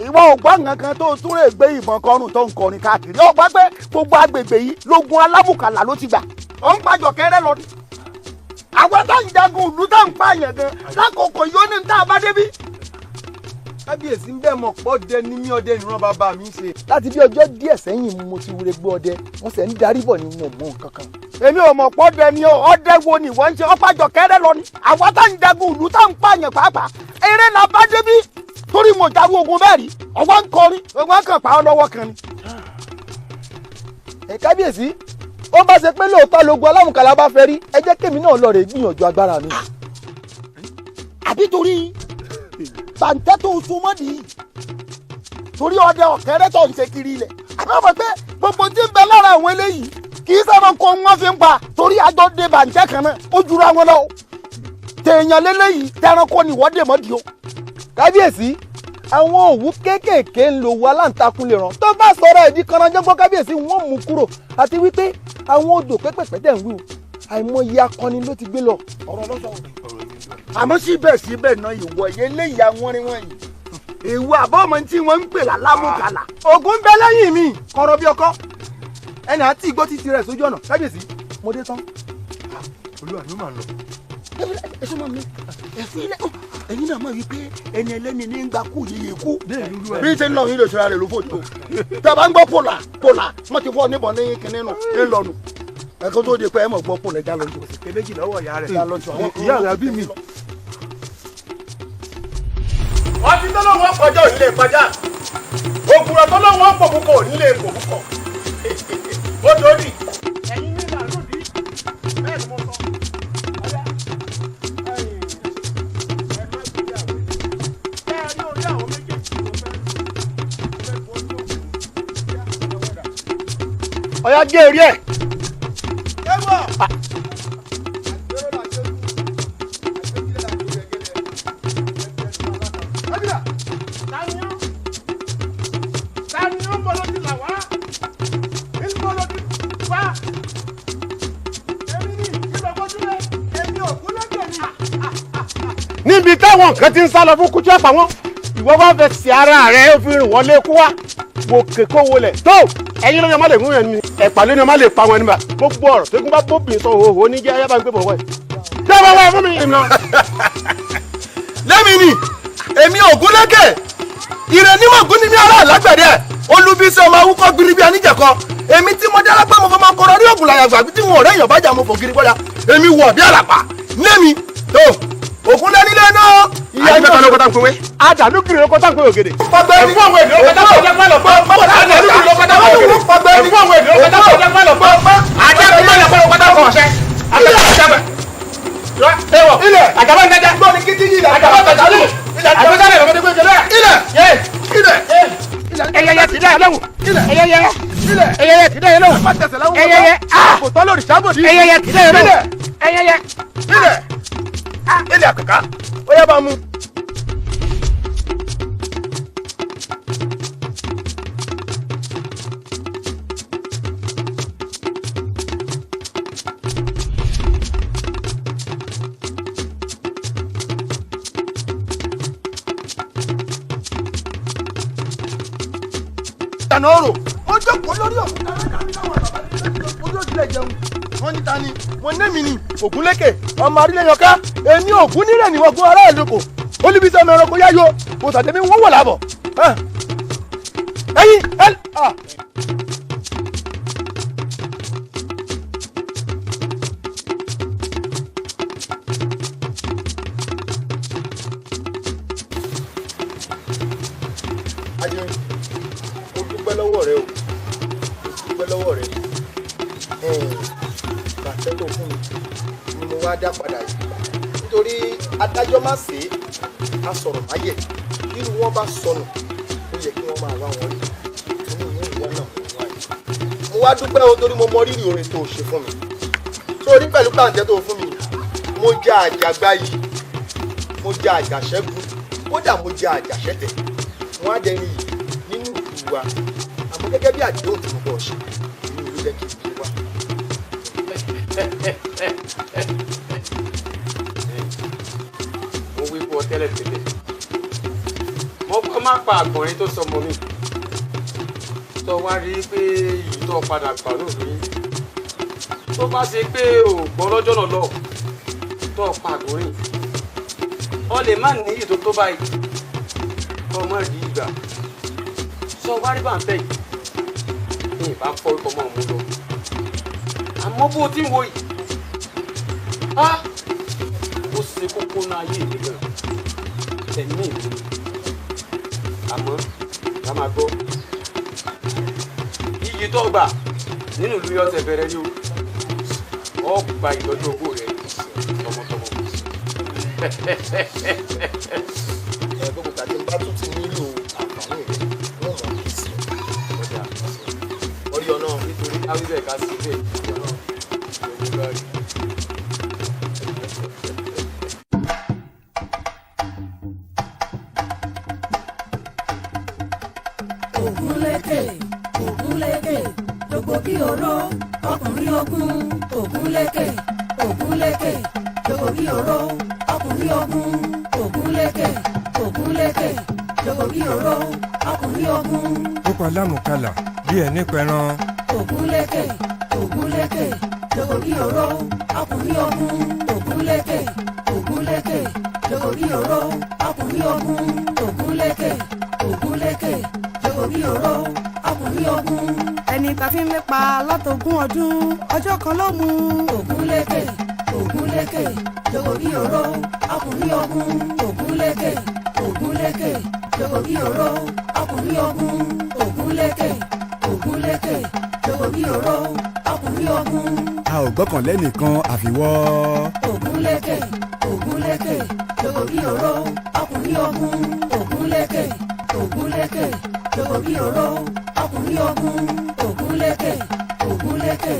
ìwọ ò gbọ́ nǹkan kan tó tún lè gbé ìbọn kọrùn tó ń kọrin káàkiri ó gbọ́ pé gbogbo agbègbè yìí lógun alámùkálà ló ti gbà ó ń pàjọ kẹrẹ lọ àwọn tá ń jagun ìlú tá ń pààyàn gan lákòókò yóò ní tá a bá débi. kábíyèsí ń bẹ́ẹ̀ mọ̀ pọ́ dẹ ní mí ọdẹ ìran bàbá mi ṣe. láti bí ọjọ́ díẹ̀ sẹ́yìn mo ti wúre gbọ́ ọdẹ wọ́n sì ń darí bọ̀ ní wọn mọ́ nǹkan kan. èmi ò mọ̀ pọ́ dẹ ni ọdẹ wo ni wọ́n ń ṣe ọ̀pájọ kẹ́rẹ́ lọ ni. àwọn tá ń jagun ìlú tá ń pààyàn pàápàá eré la bá débi torí mo jagun ogun bẹ́ẹ̀ rí ọwọ́ ń kọrin ọwọ́ kan pa ọ́ lọ́wọ́ kan ni. ẹ kábíyèsí ó bá ṣe pé lóòótọ́ logun alámùkàlà bá fẹ́ rí ẹ jẹ́ kémi náà lọ rè gbìyànjú agbára mi. àbí torí bàǹtẹ́ tó ń sun mọ́dì yìí torí ọdẹ ọ̀kẹ́rẹ́ tó ń ṣe kiri ilẹ̀ àbẹ́ mọ̀ pé gbogbo tí ń bẹ lára àwọn eléyìí kì í sábà kó wọn fi ń pa torí àjọ de bàǹtẹ́ kan náà ó jura wọn lọ. tèèyàn lélẹ́yìí tẹranko ni wọ́n dè mọ́dì o. kábíyèsí àwọn òwú kéékèèké ń lo owó aláǹtakùn lè ràn tó bá sọ̀rọ̀ ẹ̀dí kanranjọ́gbọ́n kábíyèsí wọ́n mú kúrò àti wípé àwọn odò pẹ́pẹ́pẹ́ tẹ̀ ń wí o àìmọye akọni ló ti gbé lọ ọ̀rọ̀ lọ́sọ̀rọ̀. àmọ́ síbẹ̀síbẹ̀ náà ìwọ yẹn léyìí àwọn rin wọn yìí èwo àbọ̀mọ̀ tí wọ́n ń pè lálámùkàlà ògùn bẹ lẹ́yìn mi kọ̀rọ̀ bí ọkọ ẹnì àti ìgbó ti tirẹ̀ sójú ọ̀nà kábíyèsí mo dé tán. olúwa ni ó máa lọ. ẹ sọ ma mi ẹ fún ilé ẹ̀yin náà mọ̀ wípé ẹni ẹlẹ́ni ní ń gba kú yeye kú bí ṣe ń lọ yín lè ṣe ara rẹ̀ ló fò tó tàbá ń gbọ́ pòlà wọ́n ti fọ́ níbọn ní kinní nù ń lọ́nu ẹ̀kọ́ tó di pé ẹ mọ̀ gbọ́ pòlà já lọ́jọ́ kébéjì lọ́wọ́ ìyá rẹ̀ ìyá rẹ̀ àbí mi. wọ́n ti tọ́lọ́ wọn kọjá ònílé kọjá òkúrọ̀ tọ́lọ́ wọn pòbúkọ̀ ònílé pòbúkọ̀ ó dòdì. ẹ̀yin ní ìlànà òdì bẹ́ẹ̀ ni mo sọ. ọ̀yá gé orí ẹ̀. níbi táwọn nǹkan ti ń sá lọ fún kújú àpá wọn ìwọ bá fẹ́ sí ara rẹ ó fi rìn wọlé kú wá wò kéko wọlé tó ẹyin ló ní ọmọ lè mú yẹn ni ẹ̀pà ló ní ọmọ lè pa wọn níbà gbogbo ọ̀rọ̀ tó kún bá bóbìnrin sọ òhò ní jẹ́ ayé bá ń gbé bọ̀ wẹ̀. jẹ́ bọ̀ wẹ̀ fún mi. lẹ́mi ni èmi Ògúnlékè ìrẹ̀nímọ̀gún ni mi ará àlágbẹ̀dẹ olúbísí ọmọ awúkọ́ gbiri bí aníjẹ̀kọ èmi tí mo dára pé mo fọ́ máa kọ́rọ́ rí ògùn làyàgbà bí tí wọn ò rẹ́ èèyàn bájà mo fò kiri bọ́yá èmi wọ̀ bí àlàpà lẹ́mi tó Ògúnlé nílé náà. ìyá ìgbà ló kọ́tà ń pèwé. àdàlú kiri ló kọ́tà ń pèwé ògèdè. pàgbẹ́ni fún àwọn ènìyàn kọ́tà ń pèwé lọ pọ́. àdàlú kiri ló kọ́tà ń pèwé ògèdè. pàgbẹ́ni fún àwọn ènìyàn kọ́tà ń pèwé lọ pọ́. àjẹkùn máa lọ pọ́ kọ́tà ń pọ̀ ọ̀ṣẹ́. àjẹkùn ilẹ̀ àjàbá ń dájá. gbọ́dọ̀ kí tí ilẹ̀ àjàbá ń dájá. àjẹsálẹ̀ lọ́mọdé gbé jẹlẹ̀. ilẹ̀ ẹyẹyẹ ti dá yẹ lọ́wọ́. ẹyẹyẹ ti dá yẹ lọ́wọ́. ẹyẹyẹ kò tọ́ lórí sábòdì. ẹyẹyẹ ti dá yẹ lọ́wọ́. ẹyẹyẹ ilé àkàkà ó yá bá mú. ìtànà ọ̀rọ̀ ó jókòó lórí òkúta lákàtí láwọn bàbá ojú òsílẹ̀ jẹun wọ́n ní ta ni mo ní mi ni Ògúnlékè ọmọ arílẹ̀yọká èmi ògún nílẹ̀ ní ọgbọ́n ará ìlú kò olùbísọ̀ ọmọ ẹranko yáyọ kò sàdémí wọ́n wọ̀ lábọ̀ ẹ̀yin adé o dúpẹ́ lọ́wọ́ rẹ o dúpẹ́ lọ́wọ́ rẹ bàtẹ́ tó fún mi ni mo wá dá padà yìí nítorí adájọ́ má ṣe é a sọ̀rọ̀ máyẹ̀ irú wọn bá sọnù ó yẹ kí wọ́n máa wá wọn rí nínú ìwé ìwọ náà mo wá dúpẹ́ o torí mo mọ rírì orin tó ṣe fún mi sórí pẹ̀lú pàǹtẹ́ tó fún mi mo jẹ àjàgbá yìí mo jẹ àjàṣẹ́gun kódà mo jẹ àjàṣẹ́tẹ̀ mo á dẹni yìí nínú ìlú wa àmọ́ gẹ́gẹ́ bí àdéhùn tí mo bọ̀ ṣe inú ìlú jẹ́ kí n bí wá. mo wí fún ọ tẹ́lẹ̀tẹ́lẹ̀ mo kọ́ má pa àgbọ̀nrín tó sọmọ mi tó wá rí i pé èyí tó padà gbà lóòrùn yìí tó bá ṣe pé ò gbọ́ lọ́jọ́ náà lọ tó pa àgóyìn ọ lè má níyì tó tó báyìí ọmọ rí ìgbà sọ wárí bá ń bẹ yìí ní ìbá fọ ọmọ ọmọ lọ àmọ́ bó ti ń wo yìí á ó ṣe kókó náà ayé ìlú gan ẹ̀mí ìlú àmọ́ ká máa gbọ́ iyì tó gbà nínú ìlú yọ̀ọ̀sẹ̀ bẹ̀rẹ̀ ni ó gba ìtọ́jú owó rẹ̀ tọmọtọmọ. gbogbo tàbí bá tún ti nílò àǹfààní rẹ̀ wọ́n mọ̀ kí sí ọjà orí ọ̀nà nítorí káwíbẹ̀ ká sí bẹ́ẹ̀ ọ̀nà ìlú bá rí. Ògúnlékè Ògúnlékè jogbo bí oró ọkùnrin ogun Ògúnlékè Ògúnlékè jogbo bí oró ọkùnrin ogun Ògúnlékè Ògúnlékè jogbo bí oró ọkùnrin ogun. ó pa lámùkálà bí ẹni pẹran. Ògúnlékè Ògúnlékè jogbo bí oró ọkùnrin ogun Ògúnlékè Ògúnlékè jogbo bí oró ọkùnrin ogun Ògúnlékè Ògúnlékè jogbo bí oró ọkùnrin ogun. ẹni tá fi ń lépa látọ̀gún ọdún ọjọ́ kan ló mú. Ògúnlékè Ògúnlékè jogbo bí oró ọkùnrin ogun Ògúnlékè Ògúnlékè jogbo bí oró ọkùnrin ogun Ògúnlékè Ògúnlékè jogbo bí oró ọkùnrin ogun. a ò gbọ́kànlé nìkan àfiwọ́. Ògúnlékè Ògúnlékè jogbo bí oró ọkùnrin ogun Ògúnlékè Ògúnlékè jogbo bí oró ọkùnrin ogun Ògúnlékè Ògúnlékè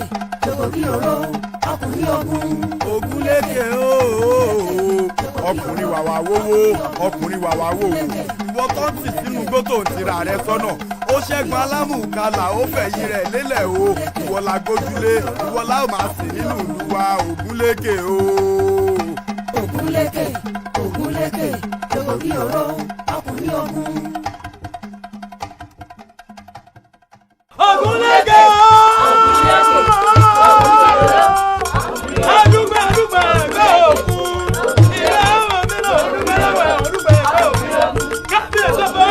jogbo bí oró ọkùnrin ogun. Ògúnlékè ooo ọkùnrin wàwà wówó ọkùnrin wàwà wówó ìwọ tó ń tì sínú gbótò ń tira rẹ sọ́nà ó ṣẹ́gun alámùkálà ó fẹ̀yìn rẹ̀ lélẹ̀ o ìwọ la gbójúlé ìwọ la ó máa sìn nínú ìlú wa Ògúnlékè ooo. Ògúnlékè Ògúnlékè jogbo bí oró ọkùnrin ogun. Ògúnlékè adúgbò adúgbò ẹgbẹ́ òkun ilé àwọn nínú olùgbẹ́lẹ́wẹ̀ olùgbẹ́ ẹgbẹ́ òkun kábíyèsí ọ̀pọ̀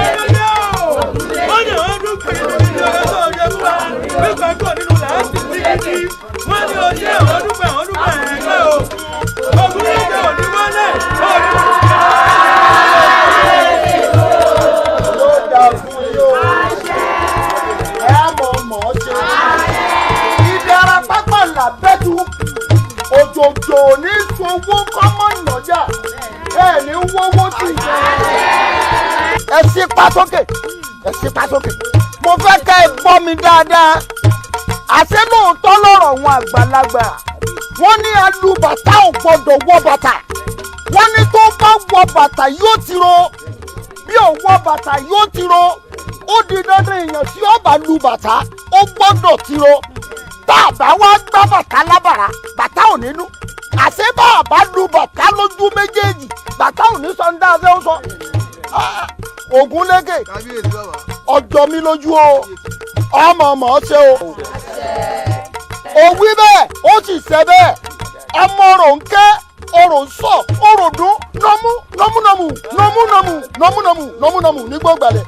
Ògúnlékè wọ́n ní ọdúnkù ìdílé ọ̀rẹ́ tó yẹ fún wa nípa kó nínú làásì títí wọ́n ní oṣù ọdúnkù ẹgbẹ́ òkun Ògúnlékè òdìwọlé òjòjò ní fowó kọ́mọ ìnájà ẹ̀ ní wọ́wọ́ tì í. ẹ sí pàtókè ẹ sí pàtókè mo fẹ́ kẹ́ ẹ gbọ́ mi dáadáa àṣẹ lóòótọ́ lọ́rọ̀ wọn àgbàlagbà wọ́n ní alùbàtà ò gbọ́dọ̀ wọ bàtà wọ́n ní tó bá wọ bàtà yóò ti ro bí ò wọ bàtà yóò ti ro ó di dandan èèyàn tí ó bá lu bàtà ó gbọ́dọ̀ ti ro tá a bá wá gbá bàtà lábàrá bàtà ò nínú àṣé bá a bá lu bàtà lójú méjèèjì bàtà ò ní sọ ń dáadé ó sọ. Ògúnlékè ọjọ́ mi lójú o ọmọ ọmọ ṣe o òwí bẹ́ẹ̀ ó sì ṣe bẹ́ẹ̀ ọmọ rò ń ké orò ń sọ orò dún nọmú nọmúnọmù nọmúnọmù nọmúnọmù nọmúnọmù nígbògbàlẹ̀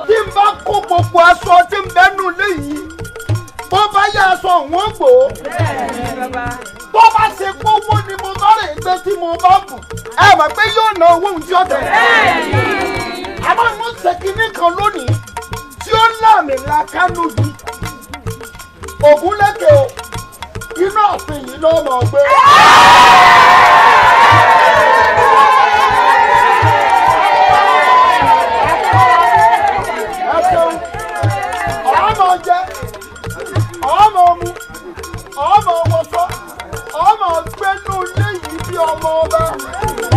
tí n bá kó gbogbo aṣọ tí n bẹ́nu léyìí bó bá yá aṣọ wọn gbò ó bó bá ṣe gbówó ni mo bá rè gbé tí mo bá bù ẹ mọ̀ pé yóò ná owó ohun tí ó tẹ̀. àmọ́ mo ṣe kinní kan lónìí tí ó láàmì làkánú yìí Ògúnlékè o iná ọ̀sìn yìí ló mọ̀ gbé. ọmọ jẹ ọmọ mu ọmọ wọṣọ ọmọ gbẹnu léyìí bí ọmọ ọba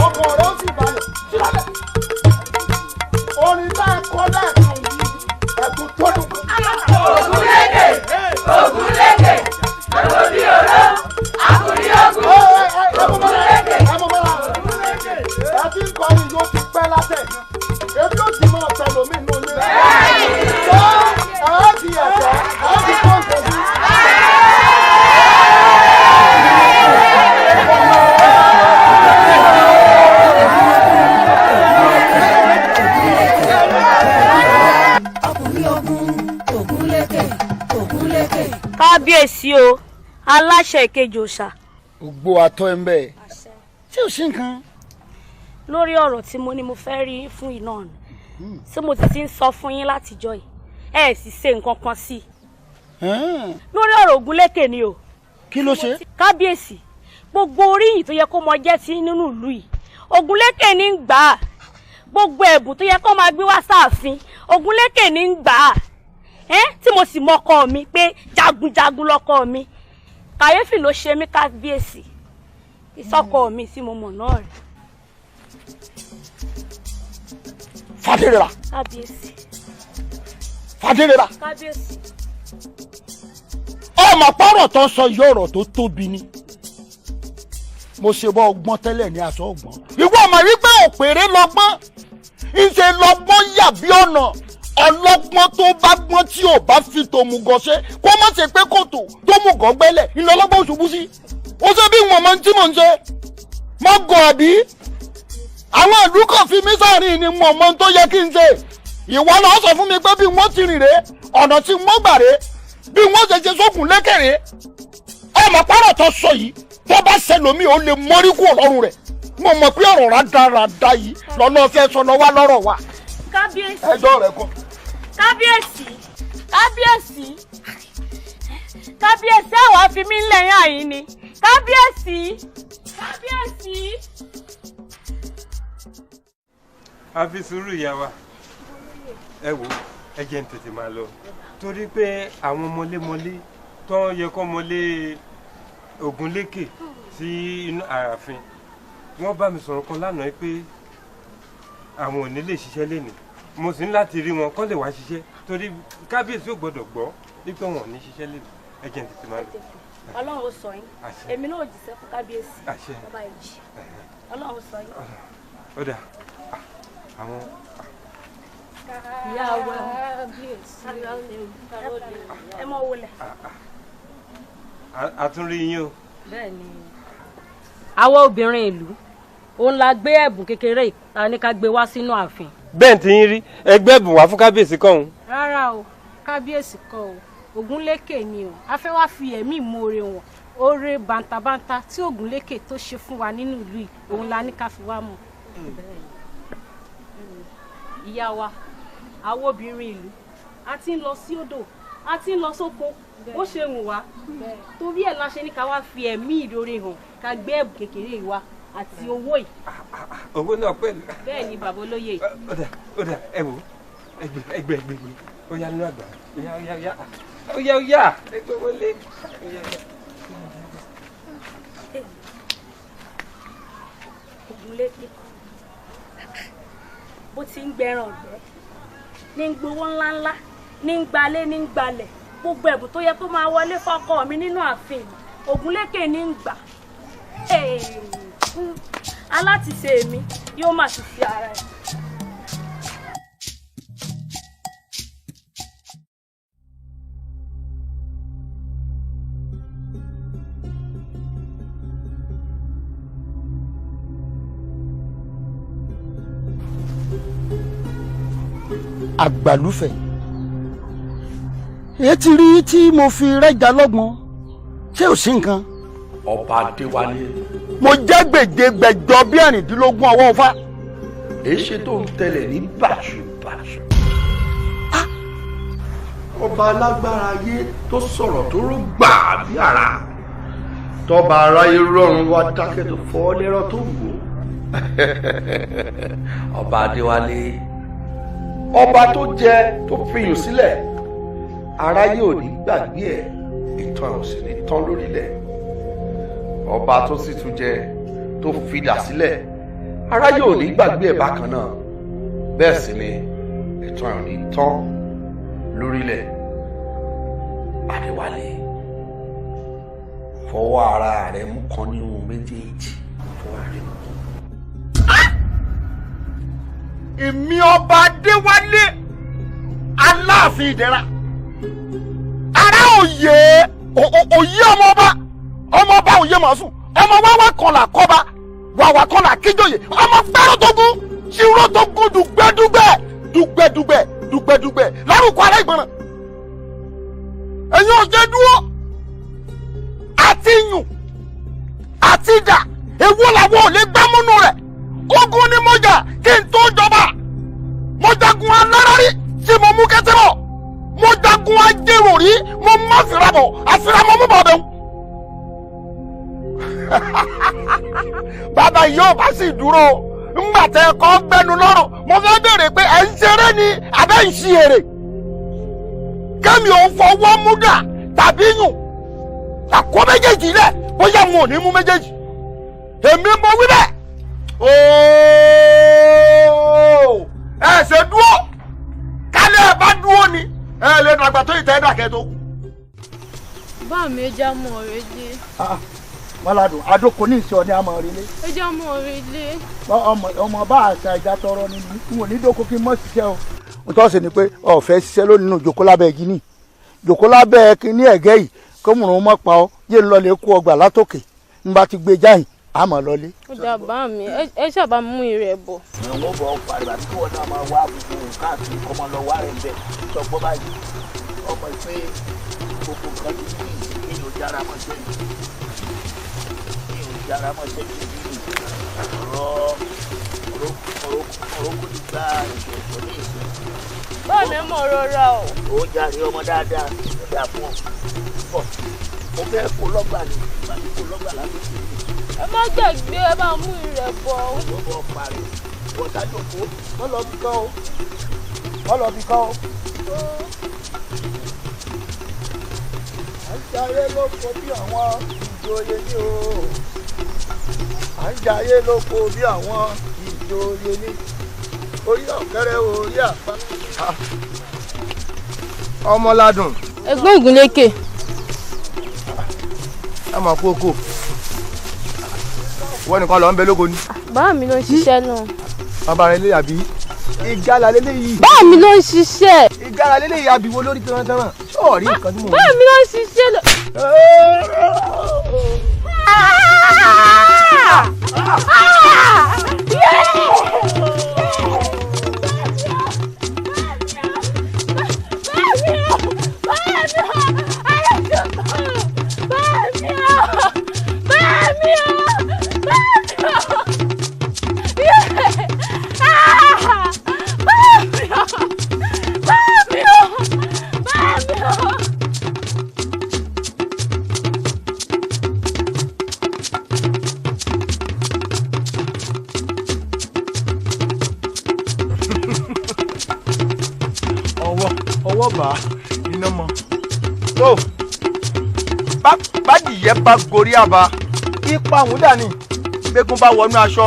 ọkọ rẹ ó sì balẹ̀ sílẹ̀ orin tá a kọ lẹ́ẹ̀kan yìí ẹ̀kú tó dùn. Ògúnlékè Ògúnlékè àkòrí ọ̀rọ̀ àkòrí ọ̀gùn. ògúnlékè ògúnlékè. kábíyèsí o aláṣẹ ìkejì òòṣà. gbogbo àtọ ẹ ń bẹ tí ò sí nǹkan. lórí ọ̀rọ̀ tí mo ní mo fẹ́ rí fún iná ni tí mo ti ń sọ fún yín látijọ́ yìí ẹ sì ṣe nǹkan kan sí i. lórí ọ̀rọ̀ ògúnlékè ni o. kí ló ṣe. kábíyèsí gbogbo oríyìn tó yẹ kó mọ jẹ́ sí nínú ìlú yìí ògúnlékè ní ń gbà á gbogbo ẹ̀bùn tó yẹ kó máa gbé wá sáàfin ògúnlékè ní ń gbà á tí mo sì mọ ọkọ mi pé jagunjagun lọkọ mi kàyéfì ló ṣe mí kábíyèsí ìsọkọ mi tí mo mọ̀ náà rẹ̀. Fadérera. kábíyèsí. Fadérera. kábíyèsí. ọmọ pọ́rọ̀ tó sọ yìí ọ̀rọ̀ tó tóbi ni mo ṣe bọ́ ọgbọ́n tẹ́lẹ̀ ní aṣọ ọgbọ́n ìwọ ọmọ wípé òpèrè lọ́gbọ́n ìṣe lọ́gbọ́n yà bí ọ̀nà ọlọ́gbọ́n tó bá gbọ́n tí ò bá fi tòmùgọ̀ ṣe kó má ṣe pé kòtò tó mùgọ̀ gbẹ́lẹ̀ ìlọlọ́gbọ́n ṣubú sí ó ṣe bí wọn máa ń tí mò ń ṣe mọ́ gọ̀ àbí àwọn ìlú kan fi mí sáàrin ni mo mọ tó yẹ kí n ṣe ìwọ náà sọ fún mi pé bí wọ́n ti rìn rè ọ̀nà tí wọ́n gbà rè bí wọ́n ṣe ṣe sókun lékèrè ọmọ párọ̀ tó sọ yìí tó bá ṣẹlòmíì ó lè mọ́rí kú ọ̀rọ̀ rẹ̀ mo mọ̀ pé ọ̀rọ̀ rádaràda yìí lọ́nà fẹ́ sọ lọ wá lọ́rọ̀ wa. kábíyèsí ẹjọ́ rẹ̀ kọ́. kábíyèsí kábíyèsí kábíyèsí àwọn afi mí lẹ́yìn àyín ni kábíyèsí kábíyèsí. a fi sùúrù yá wa ẹ wo ẹ jẹ́ n tètè máa lọ torí pé àwọn mọlémọlé tó yẹ kó mọlé Ògúnlékè sí inú ààfin wọ́n bá mi sọ̀rọ̀ kan lánàá pé àwọn ò ní lè ṣiṣẹ́ lénìí mo sì ní láti rí wọn kó lè wá ṣiṣẹ́ torí kábíyèsí ò gbọ́dọ̀ gbọ́ wípé wọn ò ní ṣiṣẹ́ lénìí ẹ jẹ́ n tètè máa lọ. Ọlọ́run ó sọ yín èmi náà ò jíṣẹ́ fún kábíyèsí bàbá ìjì Ọlọ́run ó sọ yín. ó dà àwọn. ìyá wa ẹ mọ wọlé. a tún rí yín o. bẹ́ẹ̀ni àwọn obìnrin ìlú òun la gbé ẹ̀bùn kékeré ta ní ká gbé wá sínú ààfin. bẹ́ẹ̀ tí ń rí ẹgbẹ́ ẹ̀bùn wá fún kábíyèsí kọ́hún. rárá o kábíyèsí kọ́ o Ògúnlékè ni o a fẹ́ wá fi ẹ̀mí ìmoore wọn oore bàǹtàbàǹtà tí Ògúnlékè tó ṣe fún wa nínú ìlú yìí òun la ní ká fi wá mọ̀. ìyá wa àwọn obìnrin ìlú a ti ń lọ sí odò a ti ń lọ sóko ó ṣe wù wá torí ẹ̀ la ṣe ní ká wá fi ẹ̀mí ìrore hàn ká gbé ẹ̀bùn kékeré wa àti owó yìí. owó náà pẹ̀lú. bẹ́ẹ̀ ni bàbá olóyè. ó dà ẹ wò ẹgbẹ́ ó yá nínú àgbà ó yá ẹgbẹ́ wọlé. Ògúnlékè bó ti ń gbẹran ọ̀gbẹ́ ní ń gbowó ńláńlá ní ń gbalé ní ń gbalẹ̀ gbogbo ẹ̀bùn tó yẹ kó máa wọlé fọ́kọ mi nínú ààfin Ògúnlékè ní ń gbà alátìṣe mi yóò má ti fi ara ẹ̀. àgbàlúfẹ̀ èyí ti rí tí mo fi rẹ́jà lọ́gbọ̀n ṣé ò sí nǹkan. ọba Adéwálé. mo jẹ́ gbèdégbèjọ bí ẹ̀rìndínlógún ọwọ́ Ọfà. èyí ṣe tó ń tẹ̀lé ní bàṣubàṣu. ọba alágbára ayé tó sọ̀rọ̀ tó rú gbàá bí ara tọba aráyé rọrùn wá dákẹ́ tó fọ́ lẹ́rọ̀ tó wò. ọba Adéwálé ọba tó jẹ tó fìyàn sílẹ̀ aráyé ò ní gbàgbé ẹ̀ ìtàn ò sì ní tán lórílẹ̀ ọba tó sì tún jẹ tó fìdà sílẹ̀ aráyé ò ní gbàgbé ẹ̀ bákan náà bẹ́ẹ̀ sì ni ìtàn ò ní tán lórílẹ̀ Adéwálé fọwọ́ ara rẹ̀ mú kan nínú méjèèjì fọwọ́ ara rẹ̀ mú. èmi ọba Adéwálé Aláàfin Ìdẹ̀ra ara òye ọmọọba òye màsùn ọmọ wáwá kọlà kọba wàwá kọlà kíjòyè ọmọ fẹ́ràn tó gún ṣírò tó gún dùgbẹ́dùgbẹ́ lárúkọ ará ìgbọràn ò jẹ́ dúró àti yùn àti dà èwo làwọn ò lè gbámúnú rẹ̀ ogun ni mo jà kí n tó jọba mo jagun alárárí tí mo mú kẹ́tẹ́ bọ̀ mo jagun ajérò rí mo má fìrà bọ̀ àfìrà mo mú bọ̀ bẹ́ẹ̀. bàbá yóò bá sì dúró ńgbà tẹ ẹkọ gbẹnu lọ́rùn mo fẹ́ béèrè pé ẹ ń ṣeré ni àbẹ́ ń ṣi èrè kẹ́mi ò fọwọ́ mú dà tàbí yùn àkó méjèèjì lẹ̀ bóyá mo ò ní mú méjèèjì èmi mo wí bẹ́ẹ̀ ooo ẹ ṣe dúró kálẹ̀ ẹ bá dúró ni ẹ lè dàgbà tó ìtẹ́ dàkẹ́ tó kù. bá mi já mọ́ ọ̀rẹ́ dé. Mọ́ládùn adóko ní ìṣọ́ ní àmọ́ orílẹ̀. ẹ já mọ́ ọ̀rẹ́ dé. ọmọ bá àṣà ìjà tọrọ ni n ò ní dóko kí n mọ̀ ṣiṣẹ́ o. mo tọ́ sí ni pé ọ̀fẹ́ ṣiṣẹ́ lónìí nínú jòkó lábẹ́ igi ní jòkó lábẹ́ kínní ẹ̀gẹ́ yìí kó mùrùn mọ́ pa ọ́ yé ń lọlé kó ọgbà látòkè ń bá ti gbé jáyìn àmọ́ lọlé. ó dà bá mi ẹ ṣàbá mú ìrẹ̀ bọ̀. àwọn ò bọ̀ pariwo àti kí wọ́n náà máa wá gbogbo káàkiri kọ́mọ lọ wá rẹ̀ bẹ́ẹ̀ sọgbọ́n báyìí ọmọ ìpè gbogbo nǹkan ti ní ìlú jára mọ́ sẹ́yìn ìlú jára mọ́ sẹ́yìn ọ̀rọ̀ ti gba ìṣòro ní ìsìn. báwo ni mo rọra o. ó jàre ọmọ dáadáa ó dà fún ọ bọ̀ mo fẹ́ kó lọ́gbà ni ìbàdí kó lọ́gbà lásìkò yìí. ẹ má gbàgbé ẹ bá mú ìrẹ̀ bọ̀. ó bọ̀ parí wọ́tájò kó wọ́n lọ bí kán o wọ́n lọ bí kán o. à ń jayé lóko bí àwọn ìjòyè ní o à ń jayé lóko bí àwọn ìjòyè ní orí ọ̀kẹ́rẹ́ orí àpá. Ọmọládùn. ẹ̀gbọ́n Ògúnlékè. ẹ mọ̀ kókó wọ́n nìkan lọ ń bẹ lóko ni. báà mi ló ń ṣiṣẹ́ náà. bàbá rẹ lé àbí ìgalà lélẹ́yìí. báà mi ló ń ṣiṣẹ́. ìgalà lélẹ́yìí àbí wo lórí tẹ́rán-tẹ́rán ṣọ́ọ̀rí nǹkan tí mo. báà mi ló ń ṣiṣẹ́ lọ. ọwọ́ bá iná mọ́ tó bájìyẹ bá gorí àbá ipa òun dání gbégún bá wọnú aṣọ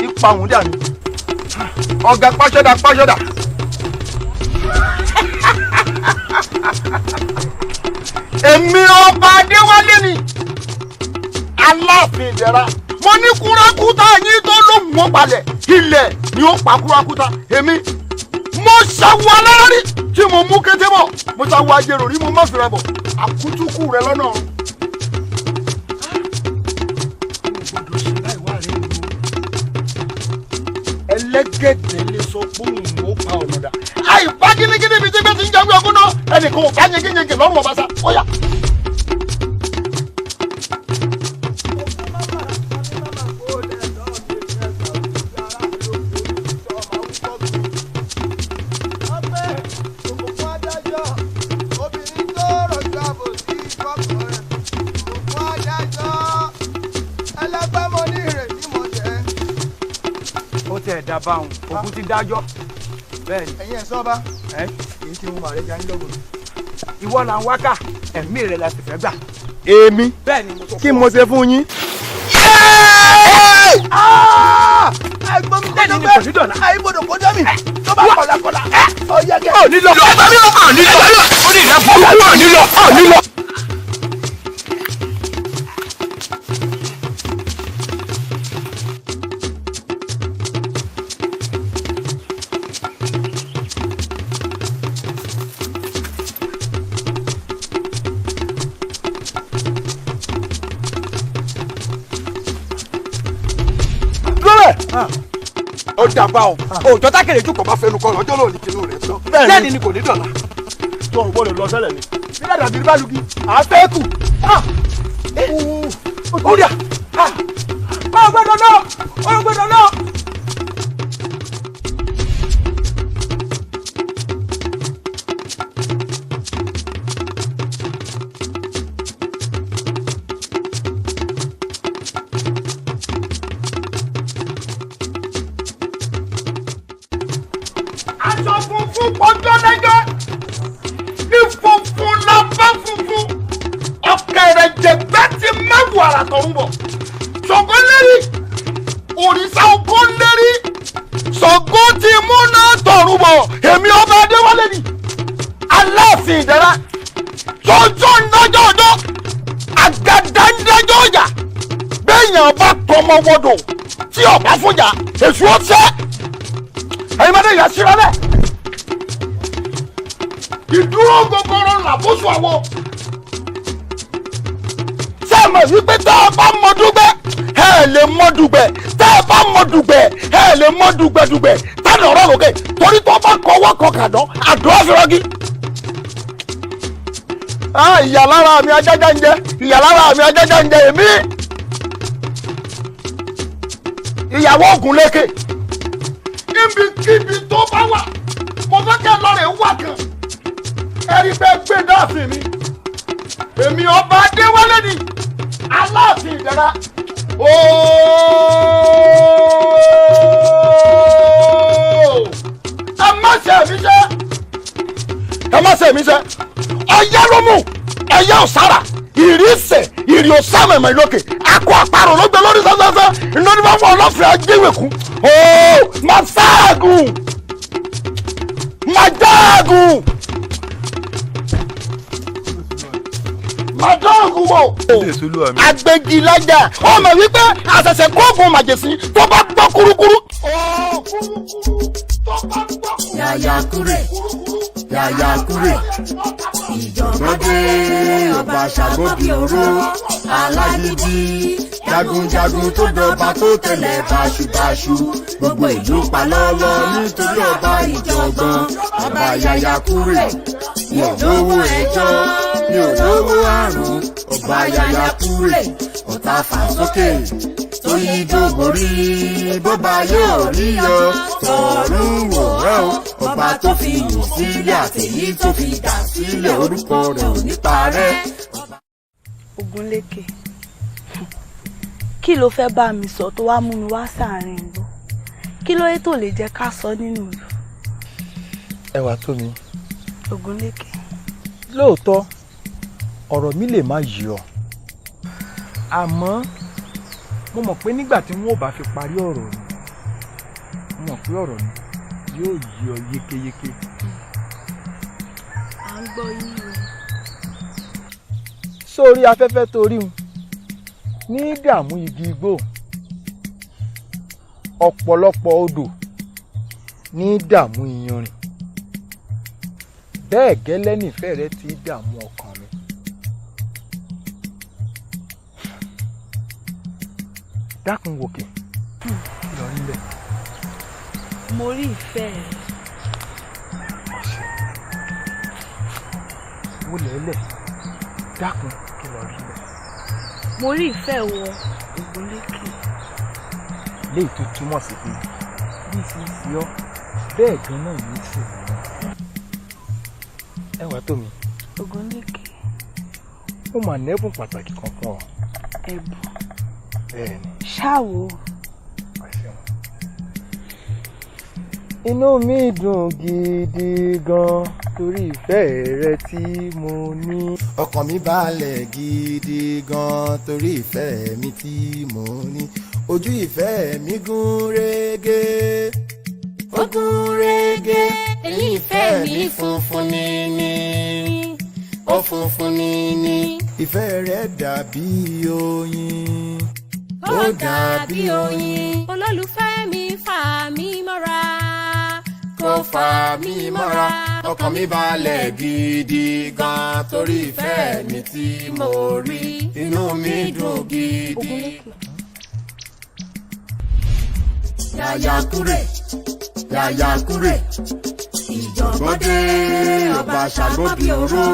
ipa òun dání ọ̀gá pàṣọdà pàṣọdà. èmi ọba Adéwálé ni Aláàfin Ìdẹ̀ra mo ní kúrákútà yín tó ló mọ́ balẹ̀ ilẹ̀ ni ó pa kúrákútà èmi mo ṣàwọ̀ alárí tí mo mú kété bọ̀ mo ṣàwọ̀ ajérò rí mo má fìrà bọ̀ àkútúkù rẹ lọ́nà. ẹlẹ́gẹ̀dẹ̀ lè sọ pé òun ò pa ọ̀nà dà. àìbá gínígíní bíi tí gbé ti ń jáwé ọgbọ́n náà ẹnìkan ò bá yegeyege lọ́rùn ọba sá ó yá. ẹ̀dá báwọn òkú ti dájọ́ bẹ́ẹ̀ ni. ẹ̀yin ẹ̀ sọ́ba èyí tí mo máa rẹ̀ já ń lọ́gùn. ìwọ là ń wákà ẹ̀mí rẹ̀ la sì fẹ́ gbà. èmi bẹ́ẹ̀ ni mo sọ fún ọ. kí mo ṣe fún yín. ẹ̀gbọ́n mi gbọ́dọ̀ gbẹ àìgbọ́dọ̀ kọjá mi tó bá kọlà ọ̀yẹ́gẹ́. ọ̀ nílò ọ̀ nílò ó ní ìrẹ́ burúkú ọ̀ nílò. ó dàbà o òòjọ́ tákèrè jù kò bá fẹnu kọ lọ́jọ́ lónìí kìnnú rẹ̀ sọ bẹ́ẹ̀ ni kò ní dọ̀la tó ọ̀rùn bọ́ọ̀lù lọ sẹ́lẹ̀ ni nígbà dàbí bá lugi àfẹ́kù orí à ọgbẹ́dọ̀ náà ọgbẹ́dọ̀ náà. aṣọ funfun pọ́jọ́ lẹ́jọ́ ní funfun lábá funfun ọ̀kẹ́rẹ́ jẹ̀gbẹ́ ti mẹ́wù àrà tọ̀hún bọ̀ Ṣàngó lérí òrìṣà Ògún lérí Ṣàngó ti múná tọ̀run bọ̀ èmi ọba Adéwálé ni Aláàfin Ìdẹ̀ra jọjọ́ ńdájọ́ ọjọ́ àgàdá ńdájọ́ ọjà béèyàn bá tọmọ wọdọ̀ tí ọba fúnjà èṣù ọ̀sẹ̀ ẹ̀yin bá dé yà sí rẹ̀ ìdúró gogoro làbóṣù àwọ̀ ṣé ẹ mọ̀ wípé tá a bá mọ dúgbẹ́ ẹ lè mọ dùgbẹ́ tá a bá mọ dùgbẹ́ ẹ lè mọ dùgbẹ́dùgbẹ́ tá a lọ́rọ́ lókè torí tó bá kọ́wọ́ kọ kàdán àdó àfẹ́rọ́gí. ìyà lára mi ajájá ń jẹ ìyà lára mi ajájá ń jẹ èmi ìyàwó Ògúnlékè níbikíbi tó bá wà mo fẹ́ kẹ́ lọ́rẹ̀ wà kan ẹ̀rí bẹ́ẹ̀ gbé dáàfin mi èmi ọba Adéwálé ni Aláàfin Ìdẹ̀ra ẹ má ṣe mí ṣe ọyá ló mú ẹyẹ ọ̀sára ìrísẹ̀ ìrì ọ̀sámẹ̀mẹ̀ lókè akọ àparò ló gbé lórí sẹ́sẹ́sẹ́ ìnáwó bá fọ ọlọ́fẹ́ ajéwèkú máa ságùn máa jágùn máa dọ́ọ̀gùn wò agbègilájà ọmọ wípé àṣẹ̀ṣẹ̀ kóògùn màjèsí tó bá gbọ́ kúrúkúrú. Yàyàkúrè Yàyàkúrè ìjọ̀gbọ́dé ọba ṣàgóbì oró alágídí jagunjagun tó dọba tó tẹ̀lé báṣubàṣu gbogbo ìlú palọ́lọ́ nítorí ọba ìjọ̀gbọ́n ọba Yàyàkúrè mi ò lówó ẹjọ́ mi ò lówó àrùn ọba Yàyàkúrè ọ̀tá fà sókè tó yí dògbòrí bọ́ba yóò rí yọ tọ̀run wò rẹ́ o ọba tó fi yùn sílẹ̀ àtẹ̀yí tó fi dà sílẹ̀ orúkọ rẹ̀ ò ní parẹ́. Ògúnlékè kí ló fẹ́ bá mi sọ tó wá mú mi wá sáàrin ìlú kí ló yẹ tó lè jẹ́ ká sọ nínú ìlú. ẹwà tó mi. Ògúnlékè. lóòótọ́ ọ̀rọ̀ mi lè má yí ọ àmọ́ mo mọ̀ pé nígbà tí wọ́n ò bá fi parí ọ̀rọ̀ mi mo mọ̀ pé ọ̀rọ̀ mi yóò yí ọ yékéyéké. à ń gbọ́ yín o. sórí afẹ́fẹ́ torí un ní dààmú igi igbó ọ̀pọ̀lọpọ̀ odò ní dààmú iyanrìn bẹ́ẹ̀ gẹ́lẹ́ nífẹ̀ẹ́ rẹ ti dààmú ọkàn mi. dákun wòkè lọ rí bẹ́ẹ̀. mo rí ìfẹ́ rẹ. wò lẹ́lẹ̀ dákun kí lọ rí bẹ́ẹ̀. mo rí ìfẹ́ wọ Ògúnlékè. léyìí tó túmọ̀ sí pé bí ìsinsìnyí ọ bẹ́ẹ̀ gan náà ní í ṣe mọ́. ẹwà tó mi. Ògúnlékè. ó mà nẹ́bùn pàtàkì kan fún ọ. ẹ̀bùn. bẹ́ẹ̀ni. ṣáwo. inú mi dùn gidi gan torí ìfẹ́ rẹ tí mo ní. ọkàn mi balẹ̀ gidi gan torí ìfẹ́ mi tí mo ní. ojú ìfẹ́ mi gún régé. ó gún régé èyí ìfẹ́ mi funfun níní. ó funfun níní. ìfẹ́ rẹ̀ dàbí oyin. ó dàbí oyin. olólùfẹ́ mi fà mí mọ́ra. kó fà mí mọ́ra. ọkàn mi balẹ̀ gidi gan torí ìfẹ́ mi tí mo rí. inú mi dùn gidi. YAYAKURE YAYAKURE ìjọ̀gbọ́n dé ọba ṣàgbọ́bí oró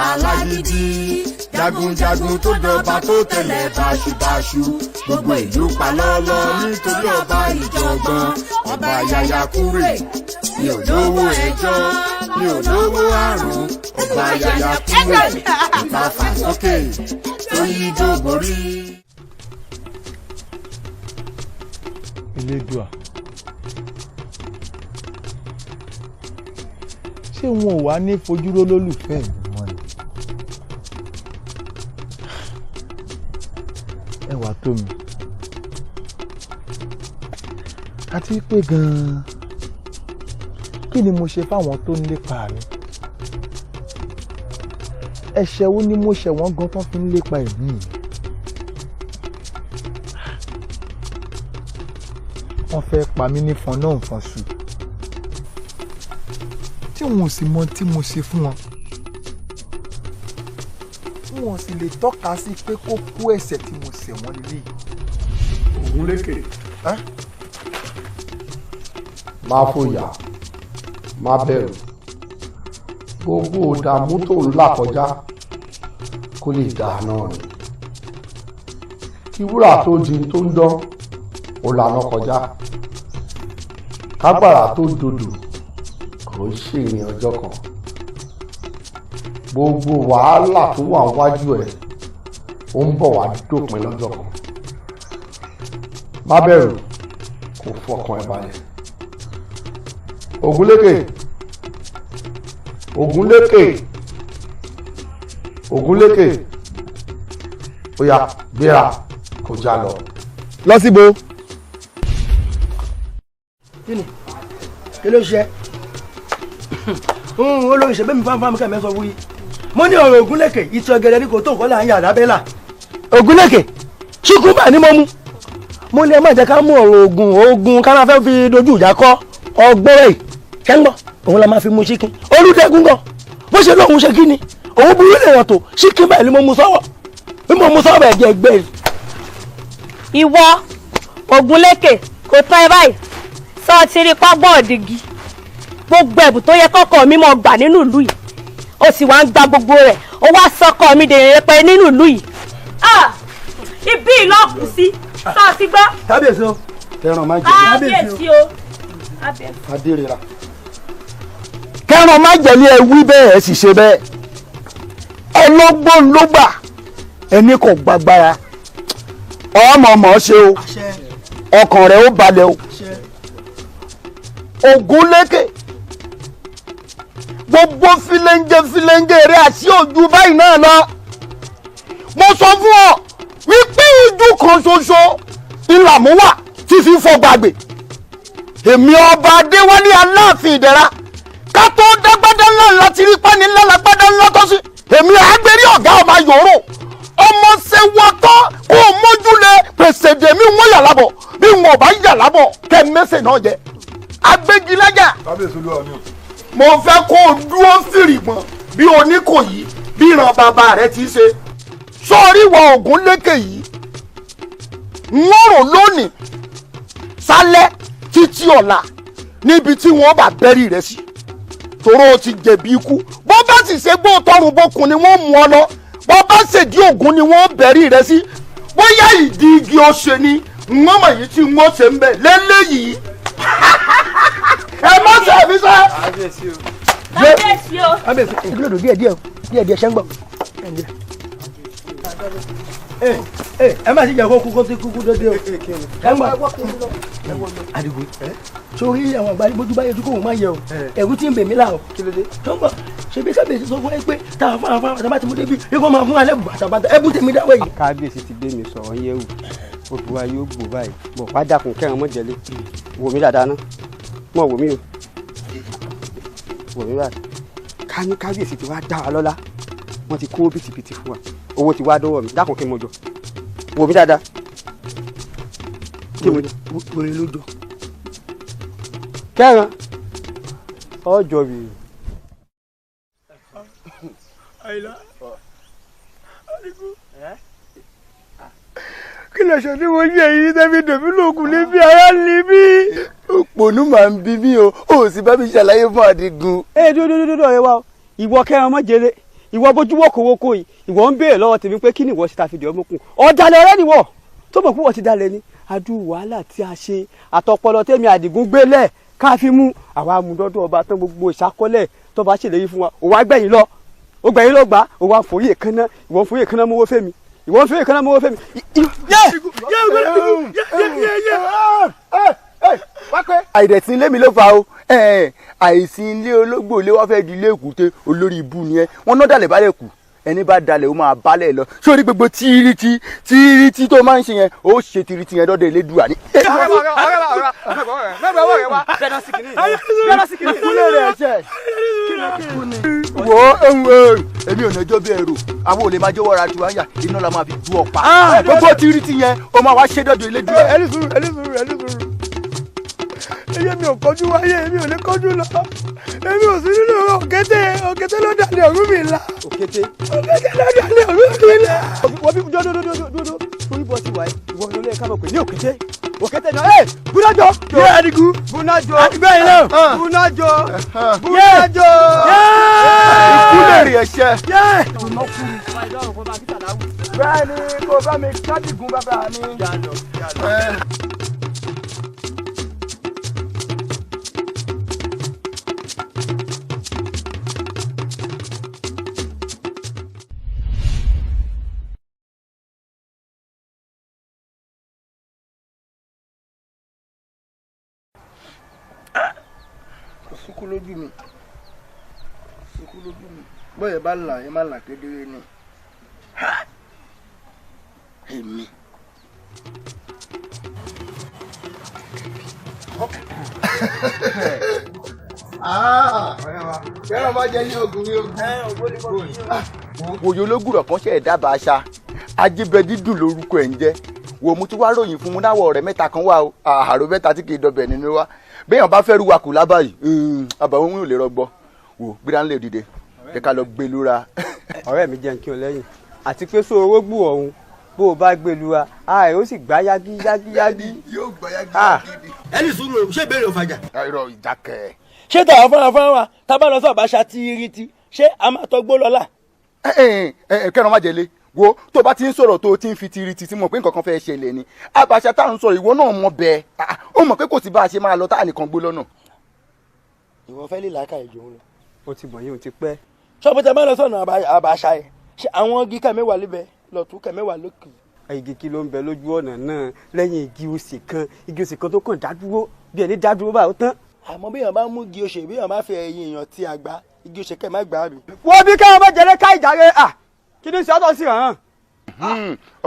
alágídí jagunjagun tó dọba tó tẹ̀lé báṣubàṣu gbogbo ìlú pa lọ́lọ́ nítorí ọba ìjọ̀gbọ́n ọba YAYAKURE mi ò lówó ẹjọ́ mi ò lówó àrùn ọba YAYAKURE ìtafà sókè tó yí dóborí. Elédùà, ṣé wọn ò wá ní fojúró lólùfẹ́ mi mọ́ ni? Ẹ wá tó mi àti pé gan-an kí ni mo ṣe fáwọn tó ń lépa mi? Ẹ̀ṣẹ̀ wo ni mo ṣẹ̀ wọ́n gan tán fi ń lépa ẹ̀mí mi? Wọ́n fẹ́ pa mí ní fọn náà fọn sùn tí wọn ò sì mọ tí mo ṣe fún wọn. Wọn ò sì lè tọ́ka sí pé kó kú ẹ̀ṣẹ̀ tí mo ṣẹ̀ wọ́n lélẹ́yìí. Ògúnlékè má fòyà má bẹ̀rù gbogbo ìdààmú tó ń là kọjá kó lè dà náà ni kí wúrà tó di tó ń dán ó lànà kọjá kágbára tó dodò kò ń ṣe ìrìn ọjọ́ kan gbogbo wàhálà tó wà wájú ẹ̀ ó ń bọ̀ wá dópin lọ́jọ́ kan má bẹ̀rù kó fọkàn ẹ̀ balẹ̀. Ògúnlékè Ògúnlékè Ògúnlékè ó yá gbéra kó já lọ. lọ síbo. kí ló ṣe olórí ṣe bẹ́ẹ̀ mi fáwọn kẹ́mẹ́ sọ wúyi mo ní ọ̀rọ̀ Ògúnlékè ìtì ọ̀gẹ̀dẹ̀ ní kò tó nǹkan là ń yà lábẹ́là. Ògúnlékè ṣùkúmbà ni mo mú mo ní ẹ má jẹ́ ká mú ọ̀rọ̀ ogun ká máa fẹ́ fi dojú ìjà kọ́ ọgbọ́rẹ́ yìí kẹ́ńgbọ́ òun la máa fi mú ṣíkín olùdẹ́gun gan bó ṣe lóun ṣe kí ni òun burú lè yàn tó ṣíkín báyìí ni mo mú sọ́wọ́ bí mo mú sọ́wọ́ ẹ̀jẹ̀ ẹgbẹ́ rẹ̀. ìwọ Ògúnlékè kò tán ẹ báyìí sọ ti rí págbọ́n ọ̀dìgì gbogbo ẹ̀bùn tó yẹ kọ́kọ́ mi mọ̀ gbà nínú ìlú yìí ó sì wá ń gba gbogbo rẹ̀ ó wá sọ́kọ́ mi dèrè rẹpẹ nínú ìlú yìí. ibi ìlọ́kù sí sọ ti gbọ́. kábíyèsí o kẹràn máa jẹ kábíyèsí o adérera. kẹràn má jẹ ní ẹ wí bẹ́ẹ̀ ẹ sì ṣe bẹ́ẹ̀ ọlọ́gbọ́n ló gbà ẹni kò gbàgbára ọmọ ṣe o ọkàn rẹ ó balẹ̀ o. Ògúnlékè gbogbo filenge rẹ àti ojú báyìí náà lọ mo sọ fún ọ wípé ojú kan ṣoṣo ìlàmúwà tí fi fọ gbàgbé èmi ọba Adéwálé Aláàfin Ìdẹ̀ra ká tó dágbádá ńlá láti rí pani ńlá lágbádá ńlá tó sí èmi àgbérí ọ̀gá ọba yòóró ọmọ ṣe wọ́tọ́ kó o mójúlé pèsè dèmí wọ́n yà lábọ̀ bí wọn ò bá yà lábọ̀ kẹ́ mẹ́sẹ̀ náà jẹ agbégilájà mo fẹ́ kó o dúró fìrìgbọ̀n bí Oníkòyí bí ìran bàbá rẹ ti ṣe sọ́ọ́rí ìwọ Ògúnlékè yìí wọ́n rò lónìí sálẹ̀ títí ọ̀la níbi tí wọ́n bá bẹ́rí rẹ sí toró o ti jẹ̀bi ikú bó bá sì ṣe gbó tọrùn bókun ni wọ́n mú ọ lọ bó bá ṣèdí ògún ni wọ́n bẹ́rí rẹ sí bóyá ìdí igi ó ṣe ni wọ́n mọ̀ yìí tí wọ́n ṣe ń bẹ̀ lélẹ́yìí ẹ má ṣe àfi sẹ́. kábíyèsí o. kábíyèsí ìdúró díẹ̀ ṣẹ́ ń gbọ́. ẹ má sì jẹ́ kó kúkú sí kúkú dédé o. ẹ ń gbọ́. Àdìgún sórí àwọn àgbà bójú báyé ojú kò wọ́n máa yẹ o ẹ̀rù tí ń bèmí là o. tó ń bọ̀ ṣebí kábíyèsí sọ fún ẹ pé táwọn fún àwọn àtàbà tí mo débi yóò máa fún alẹ́ bàtàbàtà ẹ bú tèmi dáwọ́ yìí. kábíyèsí ti gbé mi sọ̀rọ̀ yẹ̀ wò olùwà yóò gbò báyìí bọ̀ wá dàkún kẹrin mọ́ jẹ́lé wò mí dáadáa ná mọ̀ wò mí o wò mí báyìí ká ní kábíyèsí ti wá dá wa lọ́lá wọ́n ti kó bìtìbìtì fún wa owó ti wá dọ́wọ́ mi dákun kí n mọ̀ jọ wò mí dáadáa kí mo wòye ló jọ kẹrin ọjọ́ mi. Àyìnlá Àdìgún kí lè ṣe ní mo yẹ èyí tẹ́bí dèmí lóògùn níbi ara níbí. òpònú máa ń bí mí o ò sì bá mi ṣàlàyé fún Àdìgún. dúdú ọ̀rẹ́ wa ìwọ kẹrin ọmọ jẹlé ìwọ bójú wọ́kọ̀wọ́kọ̀ yìí ìwọ ń béèrè lọ́wọ́ tèmi pé kí ni ìwọ ṣe ta fìdí ọmọkùn ọ̀dàlẹ̀ ọ̀rẹ́ nìwọ tó mọ̀ pé wọ́n ti dalẹ̀ ni adú wàhálà tí a ṣe àtọpọlọ tèmi Àdìgún gbélẹ̀ ká fi mú àwa amúdọ́dọ́ ọba tán gbogbo ìṣàkọlẹ̀ tó bá ṣèlérí fún wa òun á gbẹ̀yìn lọ ó gbẹ̀yìn lọ gbà òun á forí èkánná ìwọ ń forí èkánná mówó fẹ́mi ìwọ ń forí èkánná mówó fẹ́mi. àìdẹ̀sí ilé mi ló fa o àìsí ilé ológbò ilé wá fẹ́ di ilé èkúté olórí ibú ni ẹ wọ́n ná dalẹ̀ balẹ̀ kù ẹni bá dalẹ̀ ó máa balẹ̀ lọ sórí gbogbo tíírítí tó máa ń ṣe yẹn ó ṣe tíírítí yẹn dọ́dọ̀ elédùà ni. wo èmi ò ní ẹjọ́ bí ẹrù àwọn ò lè máa jẹ́wọ́ ra tiwa yà iná la máa fi du ọ̀pá gbogbo tíírítí yẹn ó máa wá ṣe dọ́dọ̀ elédùà. ẹni sùúrù ẹyẹ mi ò kọjú wáyé èmi ò lè kọjú lọ èmi ò sí nínú òkété ló dalẹ̀ Ọ̀rúnmìlà. òkété ló dalẹ̀ Ọ̀rúnmìlà. wọ́n bí dúdú torí bọ́ sí wa ìwọ ló lé ká mọ̀ pé ní òkété náà ẹ̀ búnájọ. yé Àdìgún búnájọ àdìgbẹ́yìn náà búnájọ. ikú lè rí ẹ̀ṣẹ̀. bẹ́ẹ̀ ni kò bá mi kádìgún bàbá mi. Sukú lójú mi bóyá bá là ẹ má là kedere ni èmi. fẹ́ràn bá jẹ́ ní ogun ní ogun. wòye ológùrọ̀ kan ṣe ẹ̀dá bá aṣa ajíbẹ dídùn lórúkọ ẹ̀ ń jẹ́ wò mú tí wàá ròyìn fún un náwó ọ̀rẹ́ mẹ́ta kan wà o àhàrò mẹ́ta tí kì í dọbẹ̀ nínú wa béèyàn bá fẹ́ rú wa kù lábàáyì àbàwọn ohun ò lè rọgbọ wò gbéra ńlẹ̀ dìde jẹ́ ká lọ gbé lura. ọ̀rẹ́ mi jẹ́ kí o lẹ́yìn àti pé sọ owó gbù ọ̀hún bó o bá gbé lura ààrẹ ó sì gbá yágí. yóò gbá yágí. ẹni sùúrù ṣé ìbéèrè òfàjà. irọ́ ìdákẹ́. ṣé tàwọn fúnra wa tá a bá lọ sí Ọbàṣà tíírítí ṣé a máa tọgbó lọ́la. kẹ́ran má jẹ́lé wo tó bá ti ń sọ̀rọ̀ tó ti ń fi tiriti tí mo pé nǹkan kan fẹ́ ṣẹlẹ̀ ni Àbàṣà tá à ń sọ ìwọ náà mọ bẹ́ẹ̀ ó mọ̀ pé kò sí bá a ṣe máa lọ tá à nìkan gbó lọ́nà. ìwọ fẹ́ lè làákà ìjọ wọn. ó ti mọ̀ yín ó ti pẹ́. ṣọ́ọ̀bù tẹ máa lọ sọ̀nà Àbàṣà yẹn ṣé àwọn igi kẹ́mẹ́wàá líbẹ̀ lọ́tún kẹ́mẹ́wàá lókè. igi kí ló ń bẹ lójú ọ̀nà náà lẹ́yìn igi osè kan tó kàn dádúró bí ẹni dádúró bá ó tán. àmọ́ bí èèyàn bá mú igi osè bí èèyàn bá fẹ́ ẹyin èèyàn tí a gbá igi osè kẹ́ má gbá mi. wọ́n bí káwọn bá jẹrẹ ká ìjàre kí ni sọ́tọ̀ sí hàn.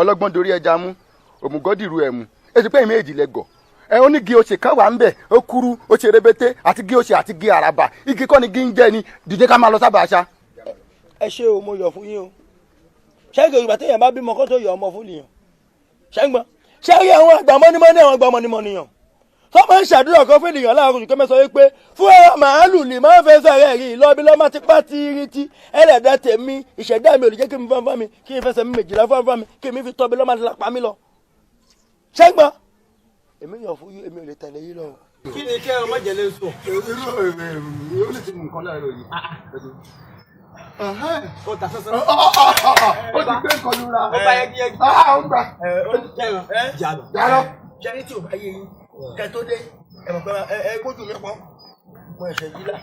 ọlọ́gbọ́n dorí ẹja mú òmùgọ́dìrú ẹ̀ mú èsì pé ìméjì lẹ́gọ̀ ó ní igi osè kan wà ń bẹ̀ ó kúrú ó ṣe rébété àti igi osè àti igi àràbà igi kọ́ ni igi ń jẹ́ ni dìde ká máa lọ sábàṣà. ẹ ṣe o mo yọ̀ fún yín o ṣé Yorùbá téèyàn bá bímọ kó tó yọ ọmọ fún nìyàn ṣé ń gbọ́ ṣé rí àwọn àgbà mọ́nímọ́ní àwọn àgbà mọ́nímọ́níyàn tó máa ń ṣàdúrà kan fún ènìyàn láàárọ̀ oṣù kẹ́mẹ́sọ wípé fún ẹ̀rọ màálù ni máa ń fẹ́ sọ̀rọ̀ rí lọ́bí lọ́mọ tipá tíírítí ẹlẹ́dàá tèmi ìṣẹ̀dá mi ò lè jẹ́ kí mi fáfá mi kí n fẹsẹ̀ mi méjìlá fáfá mi kí mi fi tọ́bi lọ́mọ lápá mi lọ. ṣé ń gbọ́ èmi yàn fún yín èmi ò lè tẹ̀lé yín lọ. kí ni kí ẹran májèlé ń sọ. ó lè ti mú nǹkan láàárọ̀ yìí. ó ta sọ́sọ́. ó ti gbé nǹkan lura. ó bá yẹgi yẹgi. ó gbà. ó ti jẹun. jàlọ. jẹ́ni tí ò bá yé yín kẹ́ tó dé ẹ mọ̀ pé ẹ gbójú mi pọ́n mo ẹ̀ṣẹ̀ yìí là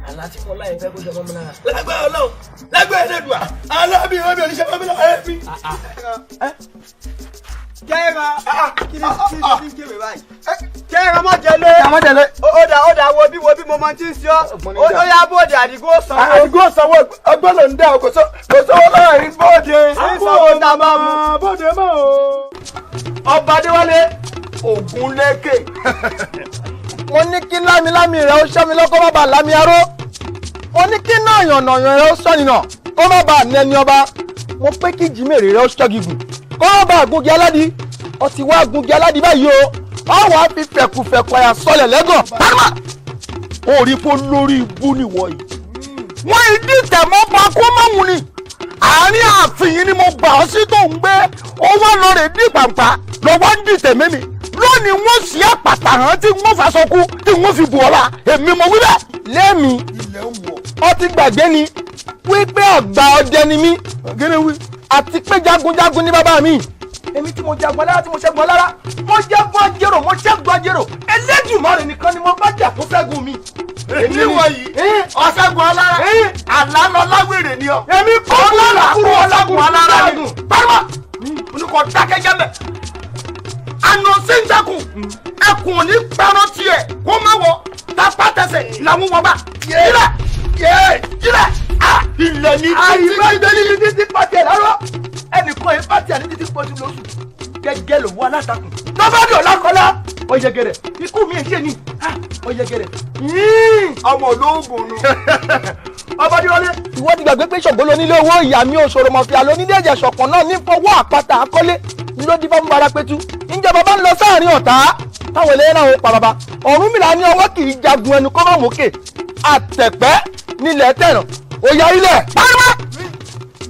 àlá tí mo láyé fẹ́ kó jẹ mọ́mí náà. lágbára Ọlọ́run lágbára Ẹlẹ́dùà alábì omi oníṣẹ́ mọ́mí náà ẹ mi. kẹ́ra kí ni ń kéwé báyìí. kẹ́ra má jẹlé. ó dà wo bí mo máa ti ń sọ ó yá bóde Àdìgún sanwó. Àdìgún sanwó ọgbọ́n ló ń dá o kò sówó lọ́wọ́ yìí bóde. sanwó tá a bá mú. bóde mọ́ o. Ọba Adéwálé Ògúnlékè mo ní kí lámilámi rẹ ó ṣọ́ mi lọ́kọ́ má bàa lámi aró mo ní kí náà yànnàyàn rẹ ó sọ nìyàn kó má bàa nẹni ọba mo pé kí jìmèrè rẹ ó ṣọ́ gígùn kó má bàa gungi aládìí ó ti wá gungi aládìí báyìí o ọ wàá fi fẹ̀kùfẹ̀kù àyà sọlẹ̀ lẹ́gàn pátápá ó rí fó lórí ibú nìwọ yìí wọ́n ìdí tẹ̀mọ́ pa kó má wù ni àárín àfihàn ni mo gbà ọ́ sí tó ń gbé ó wá lọ rè ní pàǹpà lọ́wọ́ ń dìtẹ̀ mímì lónìí wọ́n sì àpàtà hàn tí wọ́n faṣọ kú tí wọ́n fi bù ọ́ la èmi mo wí bẹ́ẹ̀. lẹ́mi ọtí gbàgbé ni wípé àgbà ọdẹ ni mí àti pé jagunjagun ni bàbá mi èmi tí mo jagun alára tí mo ṣẹ́gun alára mo jagun ajérò mo ṣẹ́gun ajérò Elédùmarè nìkan ni mo bá jà tó ṣẹ́gun mi. èmi wọ̀nyí ọ̀ṣẹ́gun alára àlànà láwèrè ni ọ. èmi kọ́ lára kúrò ọ̀ṣẹ́gun alára ni. pariwo olùkọ́ dákẹ́jẹ́ bẹ̀. àná sẹ́ńtẹ́kùn ẹkùn ò ní pẹ́rọ tiẹ̀ kó má wọ tapá tẹsẹ̀ làwọn wọ bá. yílẹ̀ yílẹ̀ ilẹ̀ ní àyìnbá ìdẹ́ni ní títí pàtì ẹ̀ lárọ́ ẹnìkan yìí pàtì ẹ̀ ní títí pọ̀jù lóṣù gẹ́gẹ́ lòwú alátakùn lọ́fàdì ọ̀làkọ́lá ọ̀yẹ̀gẹ̀rẹ̀ ikú mi ṣe ni ọ̀yẹ̀gẹ̀rẹ̀ ọmọ olóògùn nù. ọbadìwọlé. ìwọ ti gbàgbé pé ṣògbó lónílé owó ìyá mi òṣòro mọ̀fìà lónílé ẹ̀jẹ̀ ṣọ̀pọ̀n náà ní fọwọ́ àpáta àkọ́lé ló dín fún bara pẹ́tù ǹjẹ́ bàbá ń lọ sáàrin ọ̀tá táwọn eléyìí náà ń pa bàbá Ọ̀rúnmìlà ní ọwọ́ kì í jagun ẹnu kọ́ mọ̀ mókè àtẹ̀pẹ́ nílẹ̀ tẹ̀ràn òyà ilẹ̀ pariwo.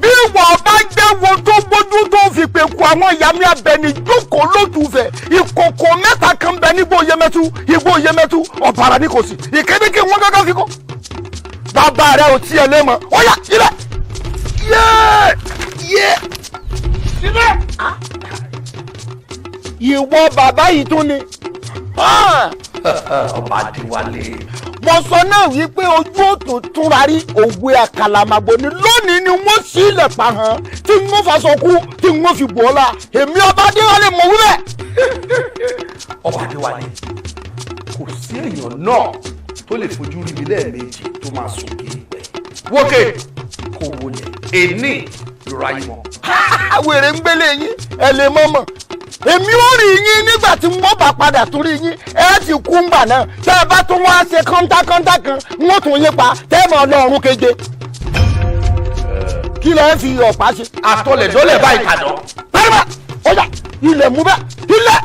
bí wọ́n bá jẹ́ wo tó gbójú tó fi pè kú àwọn ìyá mi abẹni jókòó lótùfẹ̀ ìkòkò mẹ́ta kan bẹ nígbò Yemẹtu ọ̀bàrà ní kò sí ìkéde kí wọ́n gángan fi kó. bàbá rẹ ò tiẹ̀ lé mọ́ ọ̀yà ilẹ̀ yé síbẹ̀. ìwọ bàbá yìí tún ni. ọba Adéwálé. mo sọ náà wípé ojú òtún túnra rí òwe àkàlàmàgbò ni lónìí ni wọ́n sí ilẹ̀ pa hàn tí wọ́n faṣọ kú tí wọ́n fi bò ọ́ la èmi ọba Adéwálé mọ̀ wíwẹ̀. ọba Adéwálé kò sí èèyàn náà tó lè fojú rí mi lẹ́ẹ̀mejì tó máa sùn kí ìgbẹ́. wókè kò wọlé èní lóra yìí mọ́. wèrè ń gbélé yín ẹ lè mọ́mọ́ èmi ò rí yín nígbà tí wọ́n bá padà tún rí yín ẹ ti kú ńgbà náà tẹ́ ẹ bá tún wá ṣe kọ́ńtákọ́ńtá kan wọ́n tún yín pa tẹ́ ẹ mọ̀ ọlọ́run keje. kí lẹ fi ọ̀pá ṣe. àtọlẹ̀dọ́lẹ̀ báyìí kàdán. pẹ́ẹ́mà ọ̀yà ilẹ̀ mú bẹ́ẹ̀ ilẹ̀.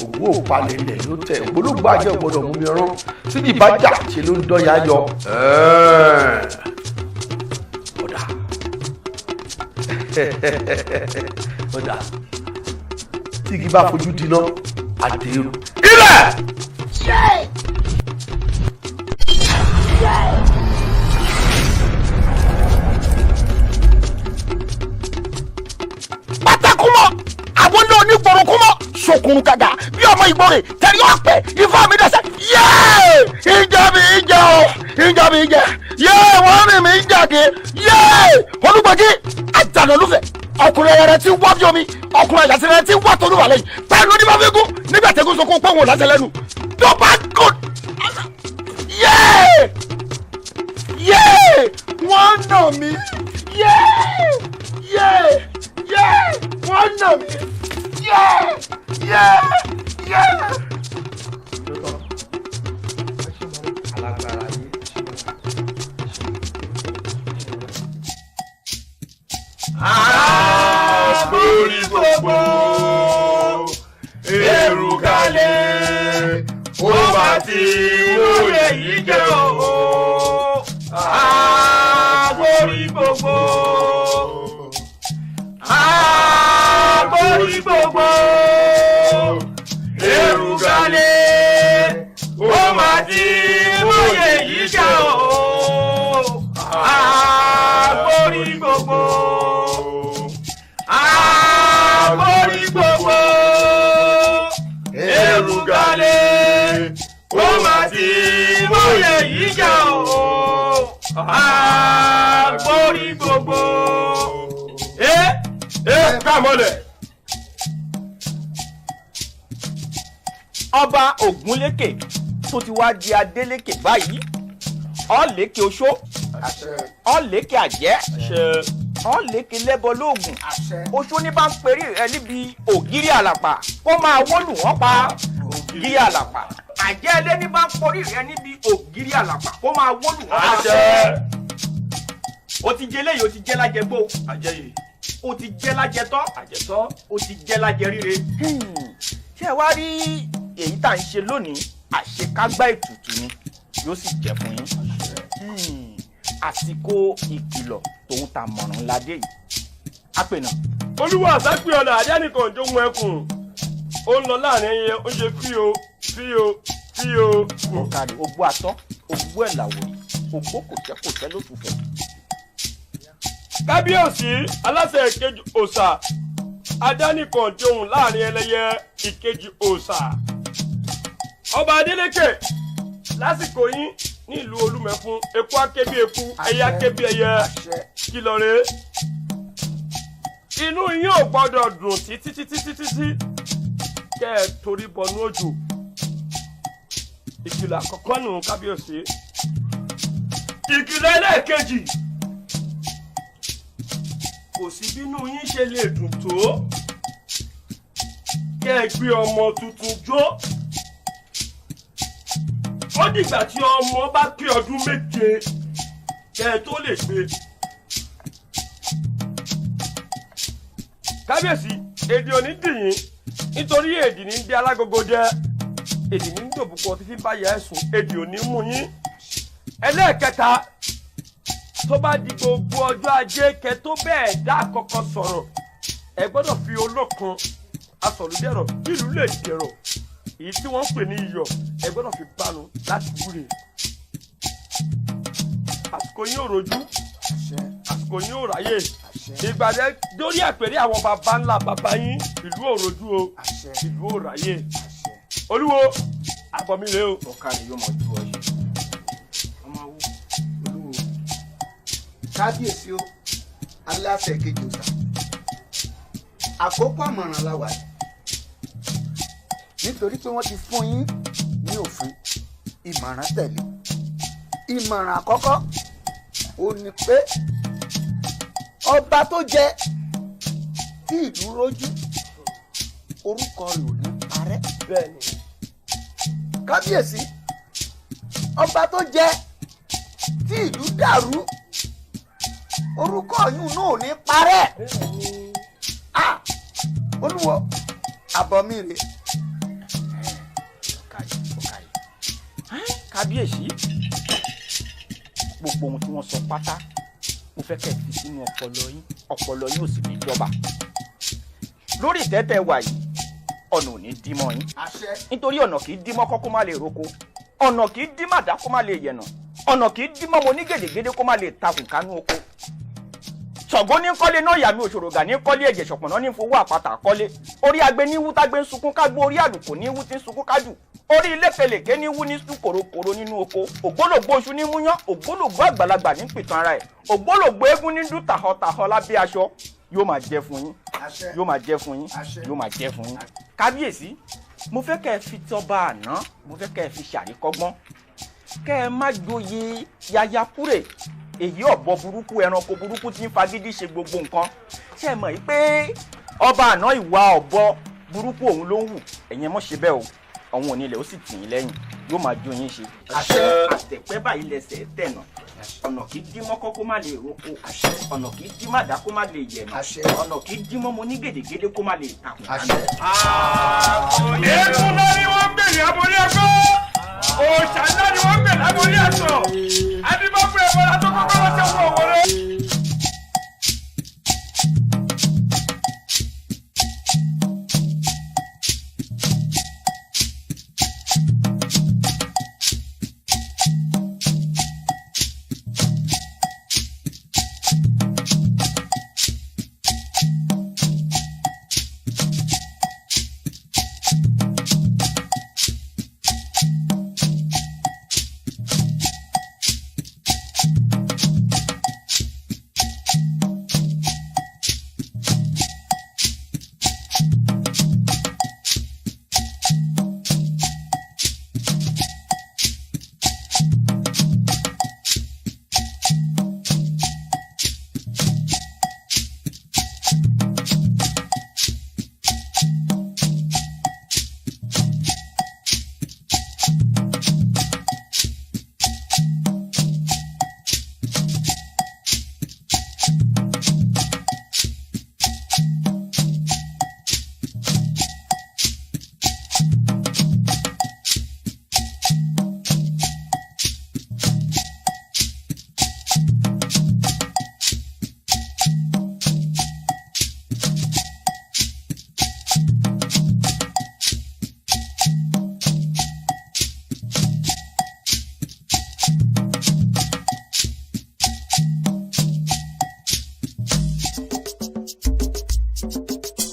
owó òpalẹ̀ ilẹ̀ ló tẹ̀ ògbólógbò ajẹ́ ògbọ́dọ̀ mú mi rán síbi ìbájà ṣe ló ń dọ́yà yọ. ọ̀dà tí igi bá fojú diná àdéhùn. ilẹ̀. pátákùmọ̀ àwọn náà ní gbòròkùmọ̀ sokùn gàgà bí ọmọ ìgbòrè tẹ̀lé ọ̀pẹ ifá mi dẹ́sẹ̀ yéé ìjà mi ìjà o ìjà mi ìjà yéé wọ́n rìn mí ìjàgé yéé olùgbòjì àjànàlúfẹ̀ ọkùnrin rẹ ti wá bí omi ọkùnrin àyàsí rẹ ti wá tolúwa lẹ́yìn pẹ̀lú ní bàbá egun nígbà tẹ́gùn sọ kó pọ́wọ́ láṣẹ lẹ́nu tó bá gùn yéé yéé wọ́n nà mí yéé yéé yéé wọ́n nà mí yéé yéé yéé. alágbára yìí. Àgbórí gbogbo èrò kalẹ̀ ó bá ti wúlò yìí jẹ́ o. Àgbórí gbogbo èrò kalẹ̀ ó bá ti wúlò yìí jẹ́ o. Àgbórí gbogbo. Àgbórí gbogbo èrùgàlẹ̀ ó máa ti wóye yìí jà o. Àgbórí gbogbo. Káàmọ́lẹ̀. ọba Ògúnlékè tó ti wá di Adélékè báyìí ọ̀lẹ́kẹ̀ oṣó ọ̀lẹ́kẹ̀ àjẹ́ ọ̀lẹ́kẹ̀ lẹ́bọ lóògùn oṣó ní bá ń perí rẹ níbi ògiri àlàpà kó máa wọ́lù wọ́n pa ògiri àlàpà àjẹ́ ẹlẹ́ ní bá ń porí rẹ níbi ògiri àlàpà kó máa wọ́lù wọ́n pa. o ti jẹ léyìí o ti jẹ lájẹ gbó o ti jẹ lájẹ tọ́ o ti jẹ lájẹ ríre. ṣé ẹ wá rí èyí tá à ń ṣe lónìí àṣekágbá ètùtù ni yóò sì jẹ́ fún yín. àsìkò ìkìlọ̀ tòun ta mọ̀ràn ládé yìí apènà. olúwa àsápè ọ̀nà àdánìkan tó mú ẹkùn ó ń lọ láàrin ẹyẹ ó ṣe fíò. ọ̀kadì ogbó atọ́ ogbó ẹ̀ làwọ̀ ogbó kò tẹ́ ló tún fẹ́. kábíyèsí aláṣẹ ìkejì òòṣà adánìkan tóun láàrin ẹlẹ́yẹ ìkejì òòṣà ọba Adélékè lásìkò yín ní ìlú Olúmẹ̀fún eku aké bí eku ẹyẹ aké bí ẹyẹ kìlọ̀ rèé inú yín ò gbọ́dọ̀ dùn títí kẹ́ ẹ torí bọnú òjò ìkìlọ̀ àkọ́kọ́ nù kábíyèsí ìkìlọ̀ ẹlẹ́ẹ̀kejì kò sí bínú yín ṣe lè dùn tó kẹ́ ẹ gbé ọmọ tuntun jó ó dìgbà tí ọmọ bá pé ọdún méje kẹ́ ẹ tó lè gbé. kábíyèsí èdè òní dìyín nítorí èdè ní bí alágogo jẹ èdè ní dòbùkọ títí bá yẹ ẹsùn èdè òní mú yín. ẹlẹ́ẹ̀kẹta tó bá di gbogbo ọjọ́ ajé kẹ́ tó bẹ́ẹ̀ dá àkọ́kọ́ sọ̀rọ̀ ẹ gbọ́dọ̀ fi olókun asọ̀lùdẹ̀rọ̀ ìlú lè dẹ̀rọ̀ èyí tí wọ́n ń pè ní iyọ̀ ẹ gbọ́dọ̀ fi bánu láti wúre. àsìkò yín ò rojú àsìkò yín ò ráyè ìgbàdẹ dórí àpèrè àwọn baba ńlá baba yín ìlú ò rojú o ìlú ò ráyè. olúwo àbọ̀mí rèé o. ọ̀ka ni yóò mọ̀ ju ọ yìí. ọmọ wo olúwo kábíyèsí o aláṣẹ kejì ọ̀sà àkókò àmọ̀ràn la wà nítorí pé wọ́n ti fún yín ní òfin ìmọ̀ràn tẹ̀lé ìmọ̀ràn àkọ́kọ́ ó ní pé ọba tó jẹ tí ìlú rójú orúkọ rẹ̀ ò ní parẹ́. bẹ́ẹ̀ni. kábíyèsí ọba tó jẹ tí ìlú dàrú orúkọ yìí náà ò ní parẹ́. olúwo àbọ̀mí rè. kábíyèsí gbogbo ohun tí wọ́n sọ pátá mo fẹ́ kẹ́ ẹ fi sínú ọpọlọ yín ò sì ní jọba lórí ìtẹ́tẹ́ wà yìí ọ̀nà ò ní dí mọ́ yín nítorí ọ̀nà kì í dí mọ́ kọ́ kó má lè roko ọ̀nà kì í dí màdá kó má lè yẹ̀nà ọ̀nà kì í dí mọ́ mo ní gèdègèdè kó má lè takùn kánú oko ṣọ̀gbọ́n ní kọ́lé náà yàmi òṣòrògà ní kọ́lé ẹ̀jẹ̀ ṣọ̀pọ̀nà ní fowó àpáta kọ́lé orí agbe ní wú tágbé ń sunkún kágbó orí àlùkò ní wú tí ń sunkún kájù orí ilé pelèké ní wú ní sún kòròkòrò nínú oko ògbólògbó oṣù ní múyán ògbólògbó àgbàlagbà ní pìtàn ara ẹ̀ ògbólògbó eégún ní dún tàhọtàhọ lábẹ́ aṣọ yóò máa jẹ́ fún yín yóò máa jẹ́ fún yín yóò máa jẹ́ fún yín. kábíyèsí mo fẹ́ kẹ́ ẹ fi tọ́ba àná mo fẹ́ kẹ́ ẹ fi ṣàríkọ́gbọ́n kẹ́ ẹ má gboyè yayakure èyí ọ̀bọ burúkú ẹranko burúkú tí ń fagídí ṣe gbogbo nǹkan ṣe mọ̀ yìí pé ọba àná ìwà ọ̀bọ burúkú òun ló ń hù ẹ̀yin mọ̀ ṣe bẹ́ẹ̀ o ọ̀hún òní ilẹ̀ ó sì tì yín lẹ́yìn yóò máa jó yín ṣe. àtẹ̀pẹ́ báyìí lẹsẹ̀ tẹ̀nà ọ̀nà kì í dí mọ́kọ́ kó má lè roko ọ̀nà kì í dí màdá kó má lè yẹ̀nà ọ̀nà kì í dí mọ́ mo ní gèdègèdè kó má lè takùn. èèkún náà ni wọ́n ń gbè ní aborí ẹ̀kọ́ òòṣà náà ni wọ́n ń gbè ní aborí ẹ̀sọ̀ adébọ́fẹ́ ìbọ̀lá tó kọ́kọ́ wọ́n ṣe fún òwúrọ̀.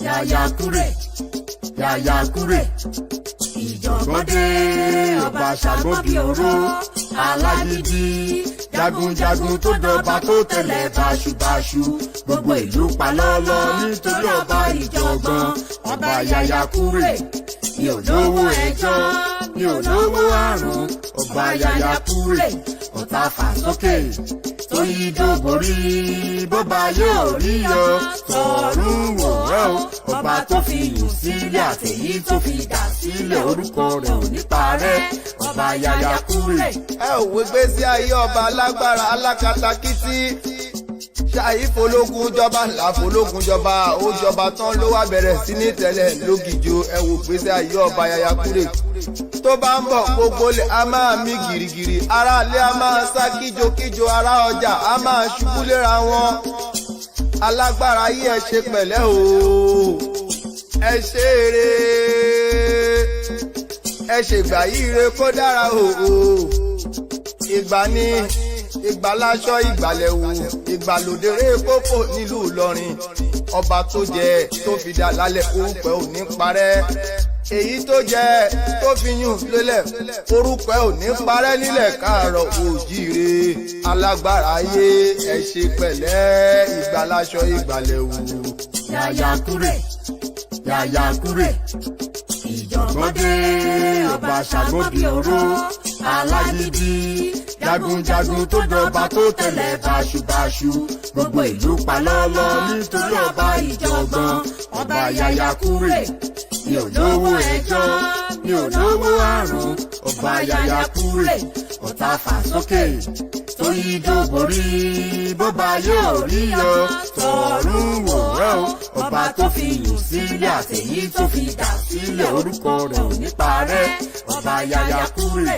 YAYAKURE YAYAKURE ìjọ̀gbọ́n dé ọba ṣàgbọ́n bí oró alágídí jagunjagun tó dọba tó tẹ̀lé báṣubàṣu gbogbo ìlú palọ́lọ́ nítorí ọba ìjọ̀gbọ́n ọba YAYAKURE mi ò lówó ẹjọ́ mi ò lówó àrùn ọba YAYAKURE ọ̀tá fà sókè tó yí dóborí bọ́ba yóò rí yọ tọ̀run wò ẹ́ o ọba tó fi yùn sílẹ̀ àtẹ̀yí tó fi dà sílẹ̀ orúkọ rẹ̀ ò ní parẹ́ ọba YAYAKURE. ẹ ò wé gbé sí ayé ọba alágbára alákatakítí ṣáyí fológun jọba ńlá fológun jọba ó jọba tán ló wá bẹ̀rẹ̀ sí ní tẹ̀lẹ̀ lógìjò ẹ wò gbé sí ayé ọba YAYAKURE tó bá ń bọ̀ gbogbo lè a máa mí gìrìgìrì aráalé a máa sá kíjokíjo ará ọjà a máa ṣubú léra wọn alágbára yìí ẹ ṣe pẹ̀lẹ́ o ẹ ṣe eré ẹ ṣègbà yìí re kó dára o ìgbà ní ìgbà láṣọ ìgbàlẹ̀wò ìgbàlódéré kókò nílùú Ìlọrin ọba tó jẹ tó fi dá lálẹ́ orúkọ ò ní parẹ́ èyí tó jẹ tó fi yùn lélẹ̀ orúkọ ò ní parẹ́ nílẹ̀ káàárọ̀ oòjíire alágbára ayé ẹ ṣe pẹ̀lẹ́ ìgbà láṣọ ìgbàlẹ̀wò. YAYAKURE YAYAKURE ìjọ̀gbọ́n dé ọba ṣàgbọ́n bí oró alágídí jagunjagun tó dọba tó tẹ̀lé báṣubàṣu gbogbo ìlú palọ́lọ́ nítorí ọba ìjọ̀gbọ́n ọba YAYAKURE mi ò lówó ẹjọ́ mi ò lówó àrùn ọba YAYAKURE ọ̀tá fà sókè tó yí dóborí bọ́ba yóò rí yọ tọ̀run wò ẹ́ o ọba tó fi yùn sílẹ̀ àtẹ̀yí tó fi dà sílẹ̀ orúkọ rẹ̀ ò ní parẹ́ ọba YAYAKURE.